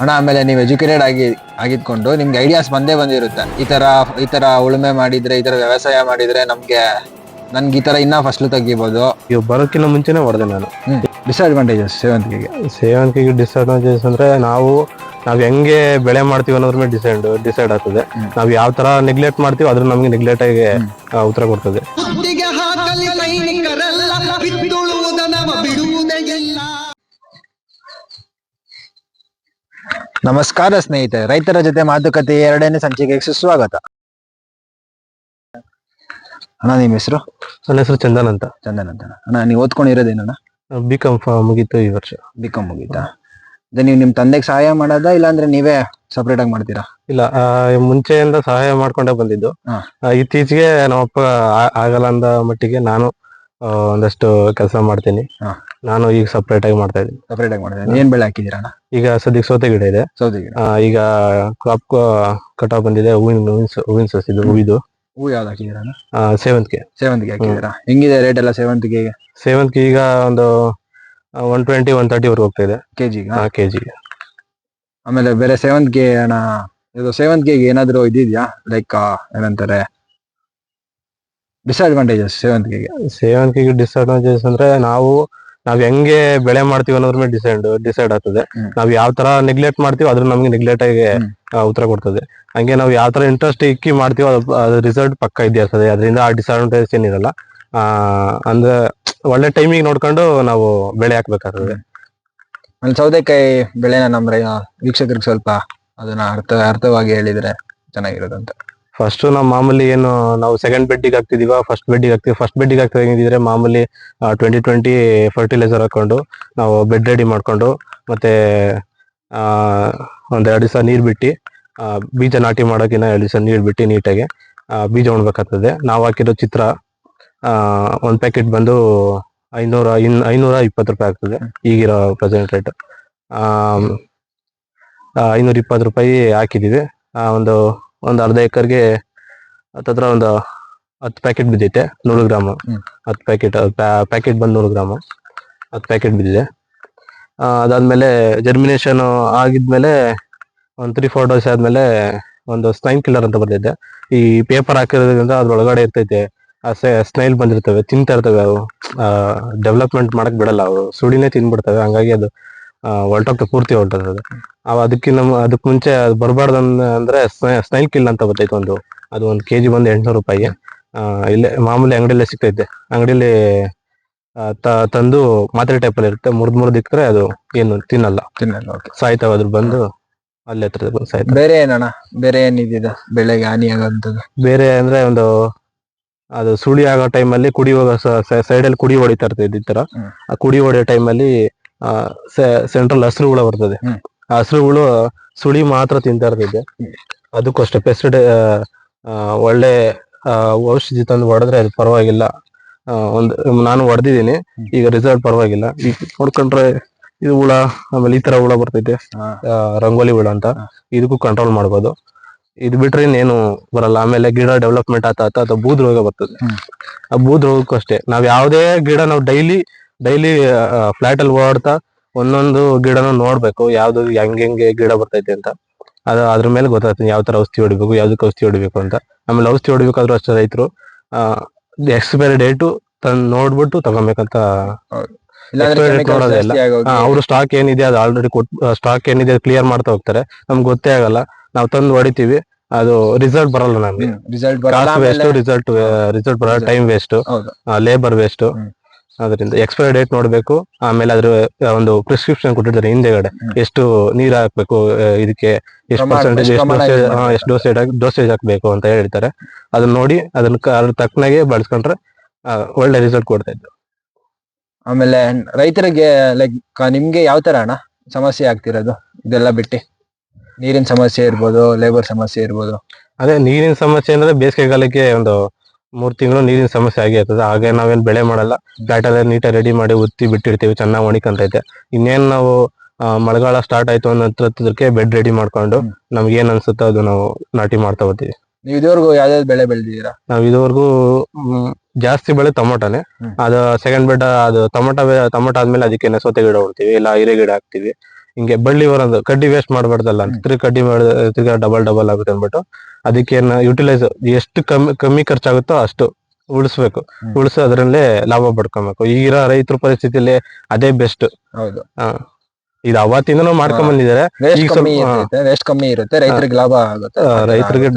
ಅಣ್ಣ ಆಮೇಲೆ ನೀವು ಎಜುಕೇಟೆಡ್ ಆಗಿದ್ಕೊಂಡು ನಿಮ್ಗೆ ಐಡಿಯಾಸ್ ಬಂದಿರುತ್ತೆ. ಈ ತರ ಉಳುಮೆ ಮಾಡಿದ್ರೆ, ಈ ತರ ವ್ಯವಸಾಯ ಮಾಡಿದ್ರೆ ನನ್ಗೆ ಈ ತರ ಇನ್ನ ಫಸ್ಲು ತೆಗಿಬಹುದು. ಇವ್ ಬರೋಕ್ಕಿಂತ ಮುಂಚೆನೆ ಹೊಡೆದೆ ನಾನು. ಡಿಸ್ಅಡ್ವಾಂಟೇಜಸ್ ಸೇವಂತಿಗೆ ಡಿಸ್ಅಡ್ವಾಂಟೇಜಸ್ ಅಂದ್ರೆ ನಾವ್ ಹೆಂಗೆ ಬೆಳೆ ಮಾಡ್ತೀವಿ ಅನ್ನೋದ್ರ ಮೇಲೆ ಡಿಸೈಡ್ ಆಗ್ತದೆ. ನಾವ್ ಯಾವ ತರ ನೆಗ್ಲೆಕ್ಟ್ ಮಾಡ್ತೀವಿ ಅದ್ರ ನಮ್ಗೆ ನೆಗ್ಲೆಕ್ಟ್ ಆಗಿ ಉತ್ತರ ಕೊಡ್ತದೆ. ನಮಸ್ಕಾರ ಸ್ನೇಹಿತರೆ, ರೈತರ ಜೊತೆ ಮಾತುಕತೆ 2ನೇ ಸಂಚಿಕೆಗೆ ಸುಸ್ವಾಗತ. ಅಣ್ಣ ನಿಮ್ಮ ಹೆಸರು? ನನ್ನ ಹೆಸರು ಚಂದನ್ ಅಂತ. ಅಣ್ಣ ನೀವು ಓದ್ಕೊಂಡಿರೋದೇನಣ್ಣ? ಬಿಕಾಮ್ ಮುಗೀತು ಈ ವರ್ಷ. ಬಿಕಾಮ್ ಮುಗೀತಾ? ನೀವು ನಿಮ್ ತಂದೆಗೆ ಸಹಾಯ ಮಾಡೋದಾ ಇಲ್ಲಾಂದ್ರೆ ನೀವೇ ಸಪರೇಟ್ ಆಗಿ ಮಾಡ್ತೀರಾ? ಇಲ್ಲ, ಮುಂಚೆಯಿಂದ ಸಹಾಯ ಮಾಡ್ಕೊಂಡೇ ಬಂದಿದ್ದು. ಇತ್ತೀಚೆಗೆ ನಮ್ಮಪ್ಪ ಆಗಲ್ಲ ಅಂದ ಮಟ್ಟಿಗೆ ನಾನು ಒಂದಷ್ಟು ಕೆಲಸ ಮಾಡ್ತೀನಿ. ನಾನು ಈಗ ಸಪರೇಟ್ ಆಗಿ ಮಾಡ್ತಾ ಇದ್ದೀನಿ. ಏನ್ ಬೆಳೆ ಹಾಕಿದೀರಾ? ಈಗ ಸದ್ಯಕ್ಕೆ ಸೌತೆ ಗಿಡ ಇದೆ. ಈಗ ಕ್ರಾಪ್ ಕಟಾವ್ ಬಂದಿದೆ. ಹೂವಿನ ಸಸಿದು ಹೂವಿದು. ಹೂ ಯಾವ್ದು ಹಾಕಿದೀರಾ? ಸೇವಂತಿಗೆ ಹಾಕಿದೀರಾ? ಹೆಂಗಿದೆ ರೇಟ್ ಎಲ್ಲ ಸೇವಂತಿಗೆಗೆ? ಸೇವಂತಿಗೆ ಈಗ ಒಂದು 120-130 ವರೆಗೂ ಹೋಗ್ತಾ ಇದೆ ಕೆಜಿಗೆ. ಆಮೇಲೆ ಬೇರೆ ಸೇವಂತಿಗೆ ಅಣ್ಣ, ಇದು ಸೇವಂತಿಗೆಗೆ ಏನಾದ್ರು ಇದಿದ್ಯಾ? ಲೈಕ್ ಏನಂತಾರೆ ಡಿಸ್ಅಡ್ವಾಂಟೇಜಸ್ ಸೇವಂತಿಗೆ ಡಿಸ್ಅಡ್ವಾಂಟೇಜಸ್ ಅಂದ್ರೆ ನಾವ್ ಹೆಂಗೆ ಬೆಳೆ ಮಾಡ್ತೀವಿ ಅನ್ನೋದ್ರ ಮೇಲೆ ಡಿಸೈಡ್ ಆಗ್ತದೆ. ನಾವ್ ಯಾವ ತರ ನೆಗ್ಲೆಕ್ಟ್ ಮಾಡ್ತೀವಿ ಅದ್ರ ನಮ್ಗೆ ನೆಗ್ಲೆಕ್ಟ್ ಆಗಿ ಉತ್ತರ ಕೊಡ್ತದೆ. ಹಂಗೆ ನಾವ್ ಯಾವ ತರ ಇಂಟ್ರೆಸ್ಟ್ ಇಕ್ಕಿ ಮಾಡ್ತೀವೋ ಅದ್ರ ರಿಸಲ್ಟ್ ಪಕ್ಕ ಇದ್ದೇ ಇರ್ತದೆ. ಅದರಿಂದ ಆ ಡಿಸ್ಅಡ್ವಾಂಟೇಜ್ ಏನಿರಲ್ಲ. ಅಂದ್ರೆ ಒಳ್ಳೆ ಟೈಮಿಗೆ ನೋಡ್ಕೊಂಡು ನಾವು ಬೆಳೆ ಹಾಕ್ಬೇಕಾಗ್ತದೆ. ಸೌತೆಕಾಯಿ ಬೆಳೆನ ನಮ್ಮ ವೀಕ್ಷಕರಿಗೆ ಸ್ವಲ್ಪ ಅದನ್ನ ಅರ್ಥವಾಗಿ ಹೇಳಿದ್ರೆ ಚೆನ್ನಾಗಿರೋದಂತ. ಫಸ್ಟ್ ನಾವು ಮಾಮೂಲಿ ಏನು ನಾವು ಸೆಕೆಂಡ್ ಬೆಡ್ಡಿಗೆ ಹಾಕ್ತಿದೀವ, ಫಸ್ಟ್ ಬೆಡ್ಡಿಗೆ ಹಾಕ್ತಿದ್ರೆ ಮಾಮೂಲಿ 20-20 ಫರ್ಟಿಲೈಸರ್ ಹಾಕೊಂಡು ನಾವು ಬೆಡ್ ರೆಡಿ ಮಾಡ್ಕೊಂಡು ಮತ್ತೆ ಒಂದ್ 2 ದಿವಸ ನೀರ್ ಬಿಟ್ಟು ಬೀಜ ನಾಟಿ ಮಾಡೋಕಿನ್ನ 2 ದಿವಸ ನೀರ್ ಬಿಟ್ಟು ನೀಟಾಗಿ ಬೀಜ ಉಣ್ಬೇಕಾಗ್ತದೆ. ನಾವು ಹಾಕಿರೋ ಚಿತ್ರ ಒಂದ್ ಪ್ಯಾಕೆಟ್ ಬಂದು 520 ರೂಪಾಯಿ ಆಗ್ತದೆ ಈಗಿರೋ ಪ್ರೆಸೆಂಟ್ ರೇಟ್. 520 ರೂಪಾಯಿ ಹಾಕಿದೀವಿ. ಒಂದು ಅರ್ಧ ಎಕರ್ಗೆ ಹತ್ತತ್ರ ಒಂದು 10 ಪ್ಯಾಕೆಟ್ ಬಿದ್ದೈತೆ. 100 ಗ್ರಾಮ್ 10 ಪ್ಯಾಕೆಟ್ ಬಂದು 100 ಗ್ರಾಮ್ 10 ಪ್ಯಾಕೆಟ್ ಬಿದ್ದಿದೆ. ಅದಾದ್ಮೇಲೆ ಜರ್ಮಿನೇಷನ್ ಆಗಿದ್ಮೇಲೆ ಒಂದು 3-4 ಡೇಸ್ ಆದ್ಮೇಲೆ ಒಂದು ಸ್ನೈಲ್ ಕಿಲ್ಲರ್ ಅಂತ ಬಂದಿದೆ. ಈ ಪೇಪರ್ ಹಾಕಿರೋದ್ರಿಂದ ಅದ್ರೊಳಗಡೆ ಇರ್ತೈತೆ ಸ್ನೈಲ್ ಬಂದಿರ್ತವೆ, ತಿಂತಾ ಇರ್ತವೆ. ಅವು ಡೆವಲಪ್ಮೆಂಟ್ ಮಾಡಕ್ ಬಿಡಲ್ಲ, ಅವು ಸುಳಿನೇ ತಿನ್ಬಿಡ್ತವೆ. ಹಂಗಾಗಿ ಅದು ಪೂರ್ತಿ ಹೊರಟೋಗ್ತದೆ. ಅದಕ್ ಮುಂಚೆ ಅದು ಬರಬಾರ್ದು ಅಂದ್ರೆ ಸ್ನೈಲ್ ಕಿಲ್ ಅಂತ ಬರ್ತೈತೆ. ಅದು 1 kg ಬಂದು 800 ರೂಪಾಯಿ. ಇಲ್ಲೇ ಮಾಮೂಲಿ ಅಂಗಡಿಯಲ್ಲೇ ಸಿಗ್ತೈತೆ. ಅಂಗಡಿಯಲ್ಲಿ ತಂದು ಮಾತ್ರೆ ಟೈಪ್ ಅಲ್ಲಿ ಇರುತ್ತೆ. ಮುರಿದ್ ಇಕ್ಕರೆ ಅದು ಏನು ತಿನ್ನಲ್ಲ. ಸಾಯ್ತಾವ. ಅದ್ರ ಬಂದು ಅಲ್ಲೇ ಹತ್ರ ಸಾಯ್ತಾವ. ಬೇರೆ ಏನಣ್ಣ, ಬೇರೆ ಏನಿದೆ ಬೆಳೆಗೆ ಹಾನಿ ಆಗೋಂಥದ್ದು? ಬೇರೆ ಅಂದ್ರೆ ಅದು ಸುಳಿ ಆಗೋ ಟೈಮಲ್ಲಿ ಕುಡಿ ಹೋಗೋ ಸೈಡ್ ಅಲ್ಲಿ ಕುಡಿ ಹೊಡಿತಾ ಇರ್ತದೆ. ಈ ತರ ಆ ಕುಡಿ ಹೊಡಿಯೋ ಟೈಮಲ್ಲಿ ಸೆಂಟ್ರಲ್ ಹಸಿರು ಹುಳ ಬರ್ತದೆ. ಆ ಹಸಿರು ಹುಳು ಸುಳಿ ಮಾತ್ರ ತಿಂತಾ ಇರ್ತೈತೆ. ಅದಕ್ಕೂ ಅಷ್ಟೇ ಪೆಸ್ಟಿಸೈಡ್ ಒಳ್ಳೆ ಔಷಧಿ ತಂದು ಹೊಡೆದ್ರೆ ಅದು ಪರವಾಗಿಲ್ಲ. ನಾನು ಹೊಡೆದಿದ್ದೀನಿ, ಈಗ ರಿಸಲ್ಟ್ ಪರವಾಗಿಲ್ಲ. ಈಗ ನೋಡ್ಕೊಂಡ್ರೆ ಇದು ಹುಳ, ಆಮೇಲೆ ಈ ತರ ಹುಳ ಬರ್ತೈತೆ ರಂಗೋಲಿ ಹುಳ ಅಂತ, ಇದಕ್ಕೂ ಕಂಟ್ರೋಲ್ ಮಾಡ್ಬೋದು. ಇದು ಬಿಟ್ರೆ ಇನ್ನೇನು ಬರಲ್ಲ. ಆಮೇಲೆ ಗಿಡ ಡೆವಲಪ್ಮೆಂಟ್ ಆತ ಬೂದ್ ರೋಗ ಬರ್ತದೆ. ಆ ಬೂದ್ ರೋಗಕ್ಕೂ ಅಷ್ಟೇ ನಾವ್ ಯಾವ್ದೇ ಗಿಡ ನಾವು ಡೈಲಿ ಫ್ಲಾಟ್ ಅಲ್ಲಿ ಓಡಾಡ್ತಾ ಒಂದೊಂದು ಗಿಡನ ನೋಡ್ಬೇಕು, ಯಾವ್ದು ಹೆಂಗೆ ಗಿಡ ಬರ್ತೈತೆ ಅಂತ. ಅದ್ರ ಮೇಲೆ ಗೊತ್ತಾಗ್ತದೆ ಯಾವ ತರ ಔಷಧಿ ಹೊಡಿಬೇಕು, ಯಾವ್ದಕ್ಕೆ ಔಷಧಿ ಹೊಡಿಬೇಕು ಅಂತ. ಆಮೇಲೆ ಔಷಧಿ ಹೊಡಿಬೇಕಾದ್ರೂ ಅಷ್ಟೇ ರೈತರು ಎಕ್ಸ್ಪೈರಿ ಡೇಟು ನೋಡ್ಬಿಟ್ಟು ತಗೊಬೇಕಂತ. ನೋಡೋದಿಲ್ಲ, ಅವ್ರು ಸ್ಟಾಕ್ ಏನಿದೆ ಅದು ಆಲ್ರೆಡಿ ಸ್ಟಾಕ್ ಏನಿದೆ ಕ್ಲಿಯರ್ ಮಾಡ್ತಾ ಹೋಗ್ತಾರೆ. ನಮ್ಗೆ ಗೊತ್ತೇ ಆಗಲ್ಲ. ನಾವು ತಂದು ಹೊಡಿತೀವಿ, ಅದು ರಿಸಲ್ಟ್ ಬರಲ್ಲ ನಮ್ಗೆ. ಕಾಸ್ಟ್ ವೇಸ್ಟ್, ರಿಸಲ್ಟ್ ಬರಲ್ಲ, ಟೈಮ್ ವೇಸ್ಟ್, ಲೇಬರ್ ವೇಸ್ಟ್. ಅದರಿಂದ ಎಕ್ಸ್ಪೈರಿ ಡೇಟ್ ನೋಡ್ಬೇಕು. ಆಮೇಲೆ ಅದ್ರ ಒಂದು ಪ್ರಿಸ್ಕ್ರಿಪ್ಷನ್ ಕೊಟ್ಟಿರ್ತಾರೆ ಹಿಂದೆಗಡೆ, ಎಷ್ಟು ನೀರ್ ಹಾಕ್ಬೇಕು, ಇದಕ್ಕೆ ಎಷ್ಟು ಪರ್ಸೆಂಟೇಜ್, ಎಷ್ಟು ಡೋಸೇಜ್ ಹಾಕ್ಬೇಕು ಅಂತ ಹೇಳ್ತಾರೆ. ಅದನ್ನ ನೋಡಿ ಅದ್ರ ತಕ್ಕನಾಗೆ ಬಳಸ್ಕೊಂಡ್ರೆ ಒಳ್ಳೆ ರಿಸಲ್ಟ್ ಕೊಡ್ತಾ ಇತ್ತು. ಆಮೇಲೆ ರೈತರಿಗೆ ಲೈಕ್ ನಿಮ್ಗೆ ಯಾವ ತರ ಅಣ್ಣ ಸಮಸ್ಯೆ ಆಗ್ತಿರೋದು ಇದೆಲ್ಲ ಬಿಟ್ಟು? ನೀರಿನ ಸಮಸ್ಯೆ ಇರ್ಬೋದು, ಲೇಬರ್ ಸಮಸ್ಯೆ ಇರ್ಬೋದು. ಅದೇ ನೀರಿನ ಸಮಸ್ಯೆ ಅಂದ್ರೆ ಬೇಸಿಗೆಗಾಲಕ್ಕೆ ಒಂದು 3 ತಿಂಗಳು ನೀರಿನ ಸಮಸ್ಯೆ ಆಗೇ ಇರ್ತದೆ. ಹಾಗೆ ನಾವೇನ್ ಬೆಳೆ ಮಾಡಲ್ಲ, ಫ್ಲಾಟ್ ಅಲ್ಲಿ ನೀಟಾಗಿ ರೆಡಿ ಮಾಡಿ ಉತ್ತಿ ಬಿಟ್ಟಿರ್ತೀವಿ, ಚೆನ್ನಾಗಿ ಒಣಿಕಂತೈತೆ. ಇನ್ನೇನ್ ನಾವು ಮಳೆಗಾಲ ಸ್ಟಾರ್ಟ್ ಆಯ್ತು ಅನ್ನೋದಕ್ಕೆ ಬೆಡ್ ರೆಡಿ ಮಾಡ್ಕೊಂಡು ನಮ್ಗೆ ಏನ್ ಅನ್ಸುತ್ತೋ ಅದು ನಾವು ನಾಟಿ ಮಾಡ್ತಾ ಹೋಗ್ತೀವಿ. ನೀವು ಇದುವರೆಗೂ ಯಾವ್ಯಾವ್ದು ಬೆಳೆ ಬೆಳೆದಿದ್ದೀರಾ? ನಾವ್ ಇದುವರೆಗೂ ಜಾಸ್ತಿ ಬೆಳೆ ಟೊಮೊಟೋನೆ. ಅದು ಸೆಕೆಂಡ್ ಬೆಡ್, ಅದು ಟೊಮೊಟೊ ಆದ್ಮೇಲೆ ಅದಕ್ಕೆ ಸೌತೆ ಗಿಡ ಹೊಡ್ತೀವಿ, ಇಲ್ಲ ಹೀರೆ ಗಿಡ ಹಾಕ್ತಿವಿ. ಹಿಂಗೆ ಬಳ್ಳಿ ಬರೋದು ಕಡ್ಡಿ ವೇಸ್ಟ್ ಮಾಡಬಾರ್ದಲ್ಲ ಅಂತ ತಿರ್ಗಿ ಕಡ್ಡಿ ಮಾಡಿದ್ರೆ ತಿರ್ಗಾ ಡಬಲ್ ಆಗುತ್ತೆ ಅಂದ್ಬಿಟ್ಟು ಅದಕ್ಕೆ ಯುಟಿಲೈಸ್ ಎಷ್ಟು ಕಮ್ಮಿ ಖರ್ಚಾಗುತ್ತೋ ಅಷ್ಟು ಉಳಿಸ್ಬೇಕು. ಉಳಿಸಿ ಅದರಲ್ಲೇ ಲಾಭ ಪಡ್ಕೊಬೇಕು. ಈಗಿರೋ ರೈತರ ಪರಿಸ್ಥಿತಿಯಲ್ಲಿ ಅದೇ ಬೆಸ್ಟ್. ಹೌದು, ಇದು ಅವತ್ತಿಂದನೂ ಮಾಡ್ಕೊಂಡ್ ಬಂದಿದ್ದಾರೆ. ವೇಸ್ಟ್ ಈಗ ಕಮ್ಮಿ ಸ್ವಲ್ಪ ಇರ್ತೈತೆ, ವೇಸ್ಟ್ ಕಮ್ಮಿ ಇರುತ್ತೆ, ರೈತರಿಗೆ ಲಾಭ ಆಗುತ್ತೆ. ರೈತರಿಗೆ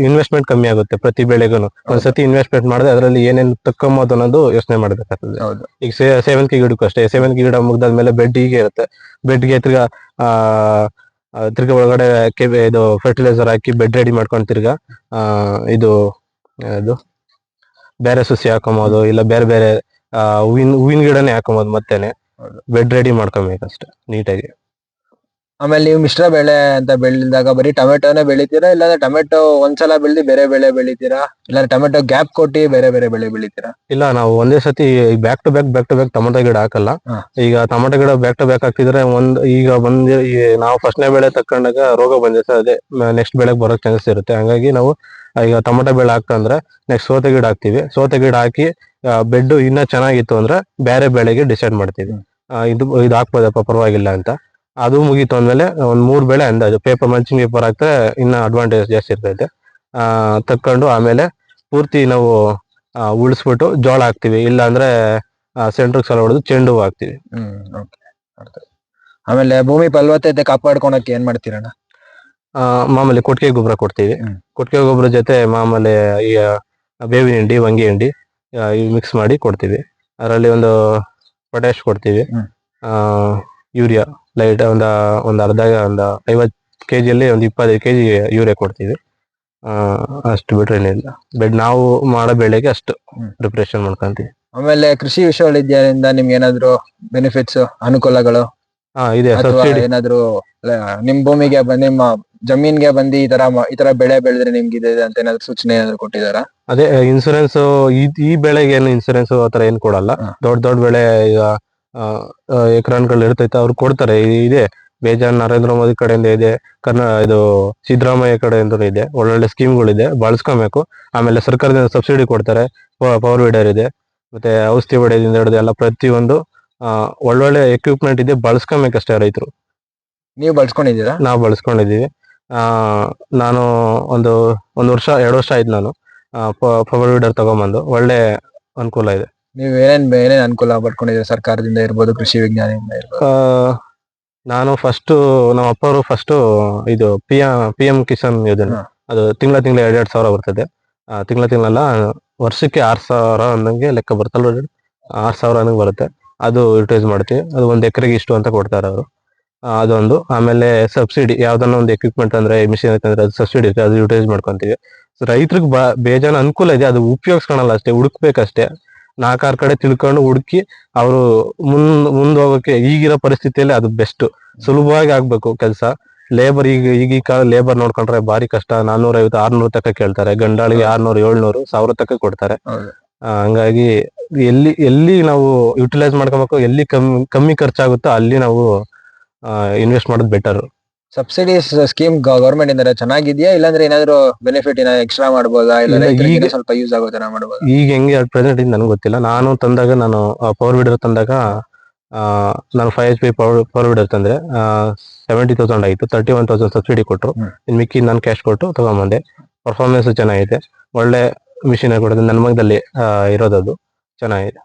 ಇನ್ವೆಸ್ಟ್ಮೆಂಟ್ ಕಮ್ಮಿ ಆಗುತ್ತೆ ಪ್ರತಿ ಬೆಳೆಗೂ. ಒಂದ್ಸತಿ ಇನ್ವೆಸ್ಟ್ಮೆಂಟ್ ಮಾಡಿದ್ರೆ ಅದರಲ್ಲಿ ಏನೇನ್ ತಕ್ಕೊಂಬೋದು ಅನ್ನೋದು ಯೋಚನೆ ಮಾಡ್ಬೇಕಾಗ್ತದೆ. ಹೌದು, ಈಗ ಸೇವಂತಿಗೆ ಗಿಡಕ್ಕೂ ಅಷ್ಟೇ. ಸೇವಂತಿಗೆ ಗಿಡ ಮುಗ್ದಾದ್ಮೇಲೆ ಬೆಡ್ ಹೀಗೆ ಇರುತ್ತೆ. ಬೆಡ್ಗೆ ತಿರ್ಗಾ ಒಳಗಡೆ ಇದು ಫರ್ಟಿಲೈಸರ್ ಹಾಕಿ ಬೆಡ್ ರೆಡಿ ಮಾಡ್ಕೊಂಡು ತಿರ್ಗಾ ಇದು ಬೇರೆ ಸಸಿ ಹಾಕೊಂಬೋದು, ಇಲ್ಲ ಬೇರೆ ಬೇರೆ ಹೂವಿನ ಗಿಡನೇ ಹಾಕೊಂಬೋದು. ಮತ್ತೇನೆ ಬೆಡ್ ರೆಡಿ ಮಾಡ್ಕೊಬೇಕಷ್ಟೆ ನೀಟಾಗಿ. ಆಮೇಲೆ ನೀವು ಮಿಶ್ರ ಬೆಳೆ ಅಂತ ಬೆಳೆದಾಗ ಬರೀ ಟೊಮೆಟೊನೇ ಬೆಳಿತೀರಾ, ಇಲ್ಲಾಂದ್ರೆ ಟೊಮೆಟೊ ಒಂದ್ಸಲ ಬೆಳೆದಿ ಬೇರೆ ಬೆಳೆ ಬೆಳಿತೀರಾ, ಇಲ್ಲಾಂದ್ರೆ ಟೊಮೆಟೊ ಗ್ಯಾಪ್ ಕೊಟ್ಟಿ ಬೇರೆ ಬೇರೆ ಬೆಳೆ ಬೆಳಿತೀರಾ? ಇಲ್ಲ, ನಾವು ಒಂದೇ ಸತಿ ಬ್ಯಾಕ್ ಟು ಬ್ಯಾಕ್ ಟೊಮೆಟೊ ಗಿಡ ಹಾಕಲ್ಲ. ಈಗ ಟೊಮೆಟೊ ಗಿಡ ಬ್ಯಾಕ್ ಟು ಬ್ಯಾಕ್ ಹಾಕಿದ್ರೆ ನಾವು ಫಸ್ಟ್ನೇ ಬೆಳೆ ತಕೊಂಡಾಗ ರೋಗ ಬಂದಿರುತ್ತೆ, ಅದೇ ನೆಕ್ಸ್ಟ್ ಬೆಳೆಗೆ ಬರೋಕ್ ಚಾನ್ಸಸ್ ಇರುತ್ತೆ. ಹಂಗಾಗಿ ನಾವು ಈಗ ಟೊಮೆಟೊ ಬೆಳೆ ಹಾಕಂದ್ರೆ ನೆಕ್ಸ್ಟ್ ಸೋತೆ ಗಿಡ ಹಾಕ್ತಿವಿ. ಸೋತೆ ಗಿಡ ಹಾಕಿ ಬೆಡ್ ಇನ್ನ ಚೆನ್ನಾಗಿತ್ತು ಅಂದ್ರೆ ಬೇರೆ ಬೆಳೆಗೆ ಡಿಸೈಡ್ ಮಾಡ್ತೀವಿ. ಇದು ಹಾಕ್ಬೋದಪ್ಪ ಪರವಾಗಿಲ್ಲ ಅಂತ. ಅದು ಮುಗೀತು ಅಂದ್ಮೇಲೆ ಒಂದ್ 3 ಬೆಳೆ ಅಂದಾಜು ಮಲ್ಚಿಂಗ್ ಪೇಪರ್ ಹಾಕ್ತಾರೆ, ಇನ್ನ ಅಡ್ವಾಂಟೇಜ್ ಜಾಸ್ತಿ ಇರ್ತೈತೆ. ತಕ್ಕೊಂಡು ಆಮೇಲೆ ಪೂರ್ತಿ ನಾವು ಉಳಿಸ್ಬಿಟ್ಟು ಜೋಳ ಹಾಕ್ತಿವಿ, ಇಲ್ಲ ಅಂದ್ರೆ ಸೆಂಟ್ರಿಗೆ ಸಲ ಹೊಡೆದು ಚೆಂಡು ಹೂ ಹಾಕ್ತಿವಿ. ಆಮೇಲೆ ಭೂಮಿ ಫಲವತ್ತತೆ ಕಾಪಾಡ್ಕೊಳಕ್ಕೆ ಏನ್ ಮಾಡ್ತೀರಣ್ಣ? ಮಾಮೂಲಿ ಕೊಟ್ಟಿಗೆ ಗೊಬ್ಬರ ಕೊಡ್ತೀವಿ. ಕೊಟ್ಟಿಗೆ ಗೊಬ್ಬರ ಜೊತೆ ಮಾಮೂಲಿ ಈ ಬೇವಿನ ಹಿಂಡಿ, వంగి ಹಿಂಡಿ ಮಿಕ್ಸ್ ಮಾಡಿ ಕೊಡ್ತೀವಿ. ಅದರಲ್ಲಿ ಒಂದು ಪೊಟ್ಯಾಶ್ ಕೊಡ್ತೀವಿ, ಯೂರಿಯಾ ಲೈಟ್ ಒಂದು ಅರ್ಧ 50 kg ಒಂದು 25 kg ಯೂರಿಯಾ ಕೊಡ್ತೀವಿ. ಅಷ್ಟು ಬಿಟ್ರೆ ಏನಿಲ್ಲ. ನಾವು ಮಾಡೋ ಬೆಳೆಗೆ ಅಷ್ಟು ಪ್ರಿಪರೇಷನ್ ಮಾಡ್ಕೊಂತೀವಿ. ಆಮೇಲೆ ಕೃಷಿ ವಿಶ್ವವಿದ್ಯಾಲಯದಿಂದ ನಿಮ್ಗೆ ಏನಾದ್ರು ಬೆನಿಫಿಟ್ಸ್, ಅನುಕೂಲಗಳು ಇದೆ? ಸಬ್ಸಿಡಿ ಏನಾದ್ರು ನಿಮ್ ಭೂಮಿಗೆ ನಿಮ್ಮ ಜಮೀನ್ಗೆ ಬಂದು ಈ ತರ ಬೆಳೆ ಬೆಳೆದ್ರೆ ನಿಮ್ಗೆ ಇದೆ ಅಂತ ಏನಾದ್ರು ಸೂಚನೆ ಏನಾದ್ರು ಕೊಟ್ಟಿದಾರ? ಅದೇ ಇನ್ಸೂರೆನ್ಸ್, ಈ ಬೆಳೆಗೆ ಏನು ಇನ್ಸೂರೆನ್ಸ್ ಆತರ ಏನ್ ಕೊಡಲ್ಲ. ದೊಡ್ಡ ಬೆಳೆ ಈಗ ಎಕರಾನ್ಗಳು ಇರ್ತೈತೆ, ಅವ್ರು ಕೊಡ್ತಾರೆ. ಇದೆ ಬೇಜಾನ್ ನರೇಂದ್ರ ಮೋದಿ ಕಡೆಯಿಂದ ಇದೆ, ಇದು ಸಿದ್ದರಾಮಯ್ಯ ಕಡೆಯಿಂದ ಇದೆ. ಒಳ್ಳೊಳ್ಳೆ ಸ್ಕೀಮ್ಗಳಿದೆ, ಬಳಸ್ಕೊಬೇಕು. ಆಮೇಲೆ ಸರ್ಕಾರದಿಂದ ಸಬ್ಸಿಡಿ ಕೊಡ್ತಾರೆ. ಪವರ್ ವೀಡರ್ ಇದೆ, ಮತ್ತೆ ಔಷಧಿ ಹೊಡೆದಿಂದ ಹಿಡಿದು ಎಲ್ಲ ಪ್ರತಿಯೊಂದು ಒಳ್ಳೊಳ್ಳೆ ಎಕ್ವಿಪ್ಮೆಂಟ್ ಇದೆ, ಬಳಸ್ಕೊಬೇಕಷ್ಟೇ ರೈತರು. ನೀವು ಬಳಸ್ಕೊಂಡಿದ್ದೀರಾ? ನಾವು ಬಳಸ್ಕೊಂಡಿದೀವಿ. ನಾನು ಒಂದು 2 ವರ್ಷ ಆಯ್ತು ನಾನು ಪವರ್ ವೀಡರ್ ತಗೊಂಬಂದು. ಒಳ್ಳೆ ಅನುಕೂಲ ಇದೆ. ನೀವು ಏನೇನ್ ಅನುಕೂಲ ಪಡ್ಕೊಂಡಿದ್ದೀರಾ ಸರ್ಕಾರದಿಂದ ಇರ್ಬೋದು, ಕೃಷಿ ವಿಜ್ಞಾನದಿಂದ ಇರ್ಬೋದು? ನಾನು ನಮ್ಮ ಅಪ್ಪವರು ಇದು PM ಕಿಸಾನ್ ಯೋಜನೆ, ಅದು ತಿಂಗಳ 2,000 ಬರ್ತದೆ. ತಿಂಗಳ ವರ್ಷಕ್ಕೆ 6,000 ಅಂದಂಗೆ ಲೆಕ್ಕ ಬರ್ತಲ್ಲ, 6,000 ಅನ್ನಂಗೆ ಬರುತ್ತೆ. ಅದು ಯೂಟಿಲೈಸ್ ಮಾಡ್ತೀವಿ. ಅದು 1 ಎಕರೆಗೆ ಇಷ್ಟು ಅಂತ ಕೊಡ್ತಾರೆ ಅವರು. ಅದೊಂದು. ಆಮೇಲೆ ಸಬ್ಸಿಡಿ, ಯಾವ್ದನ್ನ ಒಂದು ಎಕ್ವಿಪ್ಮೆಂಟ್ ಅಂದ್ರೆ ಮಿಷಿನ್ ಐತಂದ್ರೆ ಅದು ಸಬ್ಸಿಡಿ ಇರುತ್ತೆ, ಅದು ಯೂಟಿಲೈಸ್ ಮಾಡ್ಕೊಂತೀವಿ. ರೈತರಿಗೆ ಬೇಜಾನ ಅನುಕೂಲ ಇದೆ, ಅದು ಉಪಯೋಗಿಸ್ಕೊಳಲ್ಲ ಅಷ್ಟೇ, ಹುಡುಕ್ಬೇಕಷ್ಟೇ. 4-6 ಕಡೆ ತಿಳ್ಕೊಂಡು ಹುಡುಕಿ ಅವರು ಮುಂದ್ ಹೋಗೋಕೆ ಈಗಿರೋ ಪರಿಸ್ಥಿತಿಯಲ್ಲಿ ಅದು ಬೆಸ್ಟ್. ಸುಲಭವಾಗಿ ಆಗ್ಬೇಕು ಕೆಲಸ. ಲೇಬರ್ ಈ ಕಾಲ ಲೇಬರ್ ನೋಡ್ಕೊಂಡ್ರೆ ಬಾರಿ ಕಷ್ಟ. 450-600 ತನಕ ಕೇಳ್ತಾರೆ. ಗಂಡಾಳಿಗೆ 600-700 1000 ತನಕ ಕೊಡ್ತಾರೆ. ಹಂಗಾಗಿ ಎಲ್ಲಿ ನಾವು ಯುಟಿಲೈಸ್ ಮಾಡ್ಕೋಬೇಕು, ಎಲ್ಲಿ ಕಮ್ಮಿ ಖರ್ಚಾಗುತ್ತೋ ಅಲ್ಲಿ ನಾವು ಇನ್ವೆಸ್ಟ್ ಮಾಡೋದು ಬೆಟರ್. ಸಬ್ಸಿಡಿ ಸ್ಕೀಮ್ ಗವರ್ಮೆಂಟ್ ಇಂದ ಚೆನ್ನಾಗಿದ್ಯಾ, ಇಲ್ಲಾಂದ್ರೆ ಏನಾದ್ರು ಬೆನಿಫಿಟ್ ಎಕ್ಸ್ಟ್ರಾ ಮಾಡಬಹುದಾ, ಇಲ್ಲ ಈಗ ಸ್ವಲ್ಪ ಯೂಸ್ ಆಗೋ ತರ ಮಾಡಬಹುದಾ? ಈಗ ಹೆಂಗೆ ಪ್ರೆಸೆಂಟ್ ಇಂದ ನನಗೆ ಗೊತ್ತಿಲ್ಲ. ನಾನು ಪವರ್ ವೀಡರ್ ತಂದಾಗ ನಾನು 5 HP ಪವರ್ ವೀಡರ್ ತಂದ್ರೆ 70,000 ಆಯ್ತು. 31,000 ಸಬ್ಸಿಡಿ ಕೊಟ್ಟರು. ಇನ್ ಮಿಕ್ಕಿ ನಾನು ಕ್ಯಾಶ್ ಕೊಟ್ಟು ತಗೊಂಬಂದೆ. ಪರ್ಫಾರ್ಮೆನ್ಸ್ ಚೆನ್ನಾಗೈತೆ, ಒಳ್ಳೆ ಮಿಷಿನ್ ಕೊಡೋದು. ನನ್ನ ಮಗದಲ್ಲಿ ಇರೋದದು ಚೆನ್ನಾಗಿದೆ.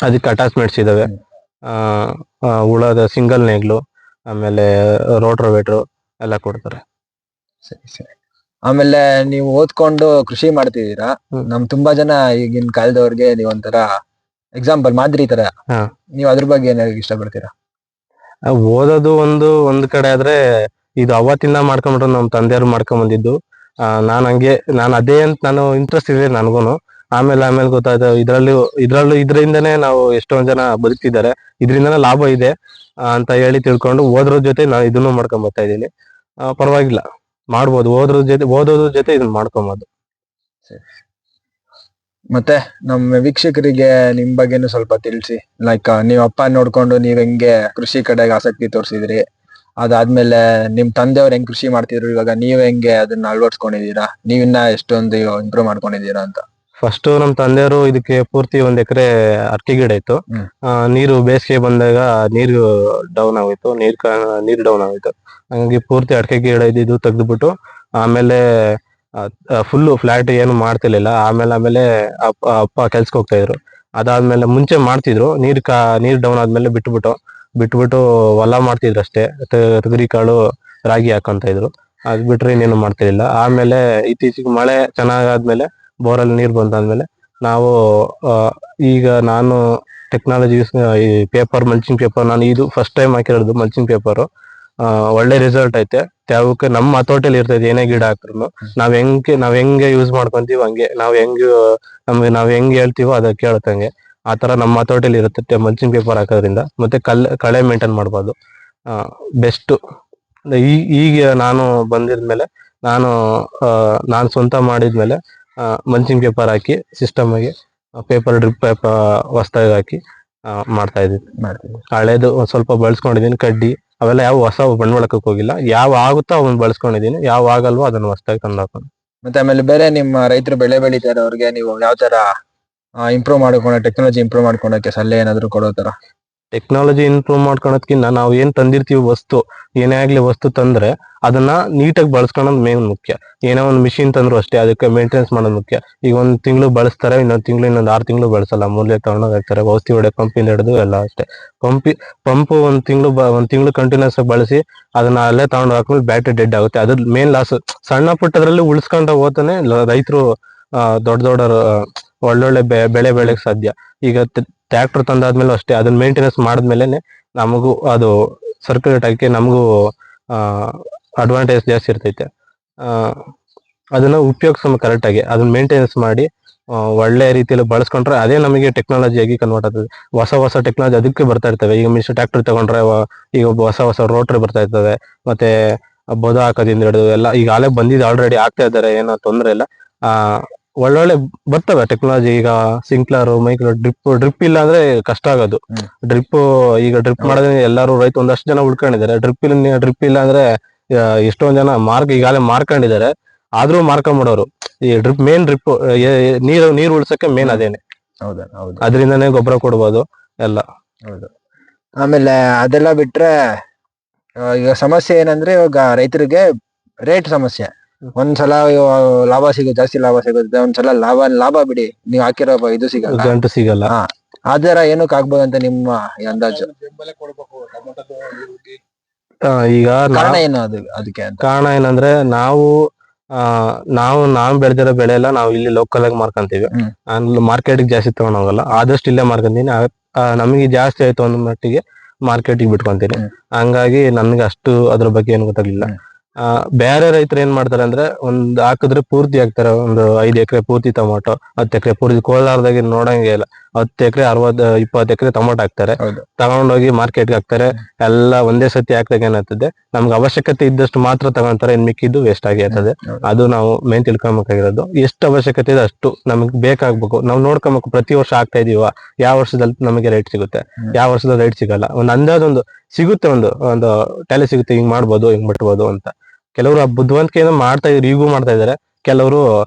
ಅದಕ್ಕೆ ಅಟ್ಯಾಚ್ಮೆಂಟ್ಸ್ ಇದಾವೆ, ಉಳದ ಸಿಂಗಲ್ ನೇಗ್ಲು, ಆಮೇಲೆ ರೋಟ್ರೋವೇಟ್ರು ಎಲ್ಲ ಕೊಡ್ತಾರೆ. ಸರಿ. ಆಮೇಲೆ ನೀವು ಓದ್ಕೊಂಡು ಕೃಷಿ ಮಾಡ್ತಿದ್ದೀರಾ. ತುಂಬಾ ಜನ ಈಗಿನ ಕಾಲದವ್ರಿಗೆ ನೀವು ಒಂಥರ ಎಕ್ಸಾಂಪಲ್, ಮಾದರಿ ತರ. ನೀವು ಅದ್ರ ಬಗ್ಗೆ ಏನ್ ಹೇಳಕ್ ಇಷ್ಟಪಡ್ತೀರಾ? ಓದೋದು ಒಂದ್ ಕಡೆ ಆದ್ರೆ, ಇದು ಅವತ್ತಿಂದ ಮಾಡ್ಕೊಂಡ್ಬಿಟ್ರು ನಮ್ ತಂದೆಯವ್ರು ಮಾಡ್ಕೊಂಡ್ ಬಂದಿದ್ದು. ನಾನು ಅದೇ ಅಂತ ನಾನು ಇಂಟ್ರೆಸ್ಟ್ ಇದೆ ನನಗೂನು. ಆಮೇಲೆ ಗೊತ್ತಾಯ್ತು ಇದರಿಂದನೇ ನಾವು ಎಷ್ಟೊಂದ್ ಜನ ಬದುಕ್ತಿದ್ದಾರೆ, ಇದರಿಂದನೇ ಲಾಭ ಇದೆ ಅಂತ ಹೇಳಿ ತಿಳ್ಕೊಂಡು ಓದ್ರ ಜೊತೆ ನಾನು ಇದನ್ನು ಮಾಡ್ಕೊಂಡ್ ಬರ್ತಾ ಇದ್ದೀನಿ. ಪರವಾಗಿಲ್ಲ, ಮಾಡ್ಬೋದು. ಓದೋದ್ರ ಜೊತೆ ಇದನ್ನ ಮಾಡ್ಕೊಬೋದು. ಮತ್ತೆ ನಮ್ಮ ವೀಕ್ಷಕರಿಗೆ ನಿಮ್ ಬಗ್ಗೆನು ಸ್ವಲ್ಪ ತಿಳಿಸಿ. ಲೈಕ್ ನೀವ್ ಅಪ್ಪ ನೋಡ್ಕೊಂಡು ನೀವ್ ಹೆಂಗೆ ಕೃಷಿ ಕಡೆಗೆ ಆಸಕ್ತಿ ತೋರಿಸಿದ್ರಿ, ಅದಾದ್ಮೇಲೆ ನಿಮ್ ತಂದೆಯವ್ರು ಹೆಂಗ್ ಕೃಷಿ ಮಾಡ್ತಿದ್ರು, ಇವಾಗ ನೀವ್ ಹೆಂಗೆ ಅದನ್ನ ಅಳವಡಿಸ್ಕೊಂಡಿದೀರಾ, ನೀವಿನ್ನ ಎಷ್ಟೊಂದು ಇಂಪ್ರೂವ್ ಮಾಡ್ಕೊಂಡಿದೀರಾ ಅಂತ. ಫಸ್ಟ್ ನಮ್ ತಂದೆಯವರು ಇದಕ್ಕೆ ಪೂರ್ತಿ 1 ಎಕರೆ ಅಡಿಕೆ ಗಿಡ ಇತ್ತು. ಹ್ಮ್. ನೀರು ಬೇಸಿಗೆ ಬಂದಾಗ ನೀರು ಡೌನ್ ಆಗೋಯ್ತು, ನೀರ್ ಡೌನ್ ಆಗೋಯ್ತು. ಹಂಗಾಗಿ ಪೂರ್ತಿ ಅಡಿಕೆ ಗಿಡ ಇದ್ದಿದ್ದು ತೆಗ್ದ್ಬಿಟ್ಟು ಆಮೇಲೆ ಫುಲ್ ಫ್ಲಾಟ್ ಏನು ಮಾಡ್ತಿರ್ಲಿಲ್ಲ. ಆಮೇಲೆ ಅಪ್ಪ ಕೆಲ್ಸಕ್ಕೆ ಹೋಗ್ತಾ ಇದ್ರು. ಅದಾದ್ಮೇಲೆ ಮುಂಚೆ ಮಾಡ್ತಿದ್ರು, ನೀರ್ ಡೌನ್ ಆದ್ಮೇಲೆ ಬಿಟ್ಬಿಟ್ಟು ಹೊಲ ಮಾಡ್ತಿದ್ರು ಅಷ್ಟೇ. ತೊಗರಿ ಕಾಳು, ರಾಗಿ ಹಾಕಂತ ಇದ್ರು. ಅದ್ ಬಿಟ್ರೆ ಇನ್ನೇನು ಮಾಡ್ತಿರ್ಲಿಲ್ಲ. ಆಮೇಲೆ ಇತ್ತೀಚೆಗೆ ಮಳೆ ಚೆನ್ನಾಗಾದ್ಮೇಲೆ ಬೋರಲ್ಲಿ ನೀರ್ ಬಂದಾದ್ಮೇಲೆ ನಾವು ಈಗ ನಾನು ಟೆಕ್ನಾಲಜಿ ಈ ಪೇಪರ್, ಮಲ್ಚಿಂಗ್ ಪೇಪರ್, ನಾನು ಇದು ಫಸ್ಟ್ ಟೈಮ್ ಹಾಕಿರೋದು ಮಲ್ಚಿಂಗ್ ಪೇಪರ್. ಒಳ್ಳೆ ರಿಸಲ್ಟ್ ಐತೆ. ಯಾವಕ್ಕೆ ನಮ್ಮ ಹತೋಟಿಯಲ್ಲಿ ಇರ್ತೈತೆ, ಏನೇ ಗಿಡ ಹಾಕ್ರು ನಾವ್ ಹೆಂಗೆ ಯೂಸ್ ಮಾಡ್ಕೊಂತೀವಿ ಹಂಗೆ, ನಾವ್ ಹೆಂಗ್ ಹೇಳ್ತೀವೋ ಅದ ಕೇಳತ್ತಂಗೆ. ಆತರ ನಮ್ಮ ಹತೋಟಿಯಲ್ಲಿ ಇರುತ್ತೆ ಮಲ್ಚಿಂಗ್ ಪೇಪರ್ ಹಾಕೋದ್ರಿಂದ. ಮತ್ತೆ ಕಳೆ ಮೇಂಟೈನ್ ಮಾಡ್ಬೋದು. ಬೆಸ್ಟ್. ಈಗ ನಾನು ಬಂದಿದ್ಮೇಲೆ ನಾನು ಸ್ವಂತ ಮಾಡಿದ್ಮೇಲೆ ಮಲ್ಚಿಂಗ್ ಪೇಪರ್ ಹಾಕಿ ಸಿಸ್ಟಮ್ ಆಗಿ ಡ್ರಿಪ್ ಪೇಪರ್ ಹೊಸದಾಗಿ ಹಾಕಿ ಮಾಡ್ತಾ ಇದ್ದೀನಿ. ಹಳೇದು ಒಂದ್ ಸ್ವಲ್ಪ ಬಳಸ್ಕೊಂಡಿದ್ದೀನಿ. ಕಡ್ಡಿ ಅವೆಲ್ಲ ಯಾವ ಹೊಸ ಬಂಡವಾಳಕ್ಕೆ ಹೋಗಿಲ್ಲ. ಯಾವ ಆಗುತ್ತೋ ಅವನ್ನ ಬಳಸ್ಕೊಂಡಿದ್ದೀನಿ, ಯಾವ ಆಗಲ್ವೋ ಅದನ್ನ ಹೊಸದಾಗಿ ತಂದು ಹಾಕೊಂಡು. ಮತ್ತೆ ಆಮೇಲೆ ಬೇರೆ ನಿಮ್ಮ ರೈತರು ಬೆಳೆ ಬೆಳಿತಾರೆ, ಅವ್ರಿಗೆ ನೀವು ಯಾವ ತರ ಇಂಪ್ರೂವ್ ಮಾಡ್ಕೊಂಡು, ಟೆಕ್ನಾಲಜಿ ಇಂಪ್ರೂವ್ ಮಾಡ್ಕೊಳಕ್ಕೆ ಸಲಹೆ ಏನಾದ್ರು ಕೊಡೋ ತರ? ಟೆಕ್ನಾಲಜಿ ಇಂಪ್ರೂವ್ ಮಾಡ್ಕೊಳೋದ್ಕಿಂತ ನಾವು ಏನ್ ತಂದಿರ್ತೀವಿ ಏನೇ ಆಗ್ಲಿ ವಸ್ತು ತಂದ್ರೆ ಅದನ್ನ ನೀಟಾಗಿ ಬಳಸ್ಕೊಳೋದು ಮೇನ್ ಮುಖ್ಯ. ಏನೋ ಒಂದು ಮಿಷಿನ್ ತಂದ್ರು ಅಷ್ಟೇ, ಅದಕ್ಕೆ ಮೇಂಟೆನೆನ್ಸ್ ಮಾಡೋದು ಮುಖ್ಯ. ಈಗ 1 ತಿಂಗಳು ಬಳಸ್ತಾರೆ, ಇನ್ನೊಂದು 6 ತಿಂಗಳು ಬಳಸಲ್ಲ, ಮೂಲೆ ತಗೊಂಡೋಗಿ ಹಾಕ್ತಾರೆ. ಔಷಧಿ ಹೊಡೆ ಪಂಪಿಂದ ಹಿಡಿದು ಎಲ್ಲ ಅಷ್ಟೇ. ಪಂಪ್ 1 ತಿಂಗಳು ಕಂಟಿನ್ಯೂಸ್ ಆಗಿ ಬಳಸಿ ಅದನ್ನ ಅಲ್ಲೇ ತಗೊಂಡು ಹಾಕಿದ್ರೆ ಬ್ಯಾಟ್ರಿ ಡೆಡ್ ಆಗುತ್ತೆ. ಅದ್ರ ಮೇನ್ ಲಾಸ್. ಸಣ್ಣ ಪುಟ್ಟದ್ರಲ್ಲಿ ಉಳಿಸ್ಕೊಂಡ ಹೋತಾನೆ ರೈತರು ದೊಡ್ಡ ಒಳ್ಳೊಳ್ಳೆ ಬೆಳೆ ಬೆಳೆಯಕ್ ಸಾಧ್ಯ. ಈಗ ಟ್ರ್ಯಾಕ್ಟರ್ ತಂದಾದ್ಮೇಲೆ ಅಷ್ಟೇ, ಅದನ್ನ ಮೇಂಟೆನೆನ್ಸ್ ಮಾಡಿದ್ಮೇಲೆ ನಮಗೂ ಅದು ಸರ್ಕ್ಯುಲೇಟ್ ಆಗಿ ನಮಗೂ ಅಡ್ವಾಂಟೇಜ್ ಜಾಸ್ತಿ ಇರ್ತೈತೆ. ಅದನ್ನ ಉಪಯೋಗಿಸೋ ಕರೆಕ್ಟ್ ಆಗಿ ಅದನ್ನ ಮೇಂಟೆನೆನ್ಸ್ ಮಾಡಿ ಒಳ್ಳೆ ರೀತಿಯಲ್ಲಿ ಬಳಸ್ಕೊಂಡ್ರೆ ಅದೇ ನಮಗೆ ಟೆಕ್ನಾಲಜಿ ಆಗಿ ಕನ್ವರ್ಟ್ ಆಗ್ತದೆ. ಹೊಸ ಟೆಕ್ನಾಲಜಿ ಅದಕ್ಕೆ ಬರ್ತಾ ಇರ್ತವೆ. ಈಗ ಮಿಷನ್ ಟ್ರ್ಯಾಕ್ಟರ್ ತಗೊಂಡ್ರೆ ಈಗ ಹೊಸ ರೋಟ್ರಿ ಬರ್ತಾ ಇರ್ತವೆ. ಮತ್ತೆ ಬೊದ ಹಾಕೋದ್ರಿಂದ ಹಿಡಿದು ಎಲ್ಲ ಈಗ ಆಲೆ ಬಂದಿದೆ, ಆಲ್ರೆಡಿ ಆಗ್ತಾ ಇದ್ದಾರೆ, ಏನೋ ತೊಂದರೆ ಇಲ್ಲ. ಒಳ್ಳೊಳ್ಳೆ ಬರ್ತವೆ ಟೆಕ್ನಾಲಜಿ. ಈಗ ಸಿಂಕ್ಲರ್, ಮೈಕ್ರೋ ಡ್ರಿಪ್ ಇಲ್ಲ ಅಂದ್ರೆ ಕಷ್ಟ ಆಗೋದು. ಡ್ರಿಪ್ ಮಾಡೋದ್ರೆ ಎಲ್ಲರೂ ರೈತ ಒಂದಷ್ಟು ಜನ ಉಳ್ಕೊಂಡಿದ್ದಾರೆ. ಡ್ರಿಪ್ ಇಲ್ಲ ಅಂದ್ರೆ ಎಷ್ಟೊಂದ್ ಜನ ಈಗಾಗಲೇ ಮಾರ್ಕೊಂಡಿದ್ದಾರೆ. ಆದ್ರೂ ಮಾರ್ಕೊಂಡ್ಬಿಡೋರು. ಈ ಡ್ರಿಪ್ ನೀರು ಉಳ್ಸಕ್ಕೆ ಮೇನ್ ಅದೇನೆ. ಹೌದಾ? ಹೌದು. ಅದರಿಂದನೇ ಗೊಬ್ಬರ ಕೊಡ್ಬೋದು ಎಲ್ಲ. ಹೌದು. ಆಮೇಲೆ ಅದೆಲ್ಲ ಬಿಟ್ರೆ ಈಗ ಸಮಸ್ಯೆ ಏನಂದ್ರೆ, ಇವಾಗ ರೈತರಿಗೆ ರೇಟ್ ಸಮಸ್ಯೆ. ಒಂದ್ಸಲ ಜಾಸ್ತಿ ಲಾಭ ಸಿಗುತ್ತೆ, ಒಂದ್ಸಲ ಲಾಭ ಬಿಡಿ, ನೀವು ಹಾಕಿರೋ ಇದು ಸಿಗಲ್ಲ, ಗಂಟು ಸಿಗಲ್ಲ. ಆತರ ಏನಕ್ಕೆ ಆಗ್ಬೋದು ಅಂತ ನಿಮ್ಮ ಅಂದಾಜು? ಈಗ ಕಾರಣ ಏನು ಅದಕ್ಕೆ? ಕಾರಣ ಏನಂದ್ರೆ ನಾವು ಬೆಳೆದಿರೋ ಬೆಳೆ ಎಲ್ಲ ನಾವು ಇಲ್ಲಿ ಲೋಕಲ್ ಆಗಿ ಮಾರ್ಕೊಂತೀವಿ. ಮಾರ್ಕೆಟ್ ಜಾಸ್ತಿ ತಗೊಂಡ್ ಹೋಗಲ್ಲ, ಆದಷ್ಟು ಇಲ್ಲೇ ಮಾರ್ಕೊಂತೀನಿ. ನಮಗೆ ಜಾಸ್ತಿ ಆಯ್ತು ಒಂದ್ ಮಟ್ಟಿಗೆ ಮಾರ್ಕೆಟಿಗೆ ಬಿಟ್ಕೊಂತೀನಿ. ಹಂಗಾಗಿ ನನ್ಗೆ ಅಷ್ಟು ಅದ್ರ ಬಗ್ಗೆ ಏನು ಗೊತ್ತಾಗ್ಲಿಲ್ಲ. ಬೇರೆ ರೈತರು ಏನ್ ಮಾಡ್ತಾರೆ ಅಂದ್ರೆ, ಹಾಕಿದ್ರೆ ಪೂರ್ತಿ ಹಾಕ್ತಾರೆ. 5 ಎಕರೆ ಪೂರ್ತಿ ಟೊಮೊಟೊ, 10 ಎಕರೆ ಪೂರ್ತಿ. ಕೋಲಾರದಾಗ ನೋಡಂಗೆ ಇಲ್ಲ, 10 ಎಕರೆ 20 ಎಕರೆ ಟೊಮೊಟೊ ಹಾಕ್ತಾರೆ, ತಗೊಂಡೋಗಿ ಮಾರ್ಕೆಟ್ಗೆ ಹಾಕ್ತಾರೆ. ಎಲ್ಲ ಒಂದೇ ಸತಿ ಹಾಕ್ದಾಗ ಏನಾಗ್ತದೆ, ನಮ್ಗೆ ಅವಶ್ಯಕತೆ ಇದ್ದಷ್ಟು ಮಾತ್ರ ತಗೊಂತಾರೆ, ಇನ್ ಮಿಕ್ಕಿದ್ದು ವೇಸ್ಟ್ ಆಗಿ ಆಗ್ತದೆ. ಅದು ನಾವು ಮೇನ್ ತಿಳ್ಕೊಬೇಕಾಗಿರೋದು. ಎಷ್ಟು ಅವಶ್ಯಕತೆ ಇದೆ ಅಷ್ಟು ನಮಗ್ ಬೇಕಾಗ್ಬೇಕು. ನಾವು ನೋಡ್ಕೊಬೇಕು, ಪ್ರತಿ ವರ್ಷ ಆಗ್ತಾ ಇದೀವ, ಯಾವ ವರ್ಷದಲ್ಲಿ ನಮಗೆ ರೈಟ್ ಸಿಗುತ್ತೆ, ಯಾವ ವರ್ಷದಲ್ಲಿ ರೈಟ್ ಸಿಗಲ್ಲ. ಒಂದು ಅಂದಾಜೊಂದು ಸಿಗುತ್ತೆ, ಒಂದು ಟ್ಯಾಲಿ ಸಿಗುತ್ತೆ, ಹಿಂಗ್ ಮಾಡ್ಬೋದು, ಹಿಂಗ್ ಬಿಟ್ಬೋದು ಅಂತ. ಕೆಲವರು ಬುದ್ಧಿವಂತಿಕೆಯಿಂದ ಮಾಡ್ತಾ ಇದ್ರು, ಈಗೂ ಮಾಡ್ತಾ ಇದಾರೆ. ಕೆಲವರು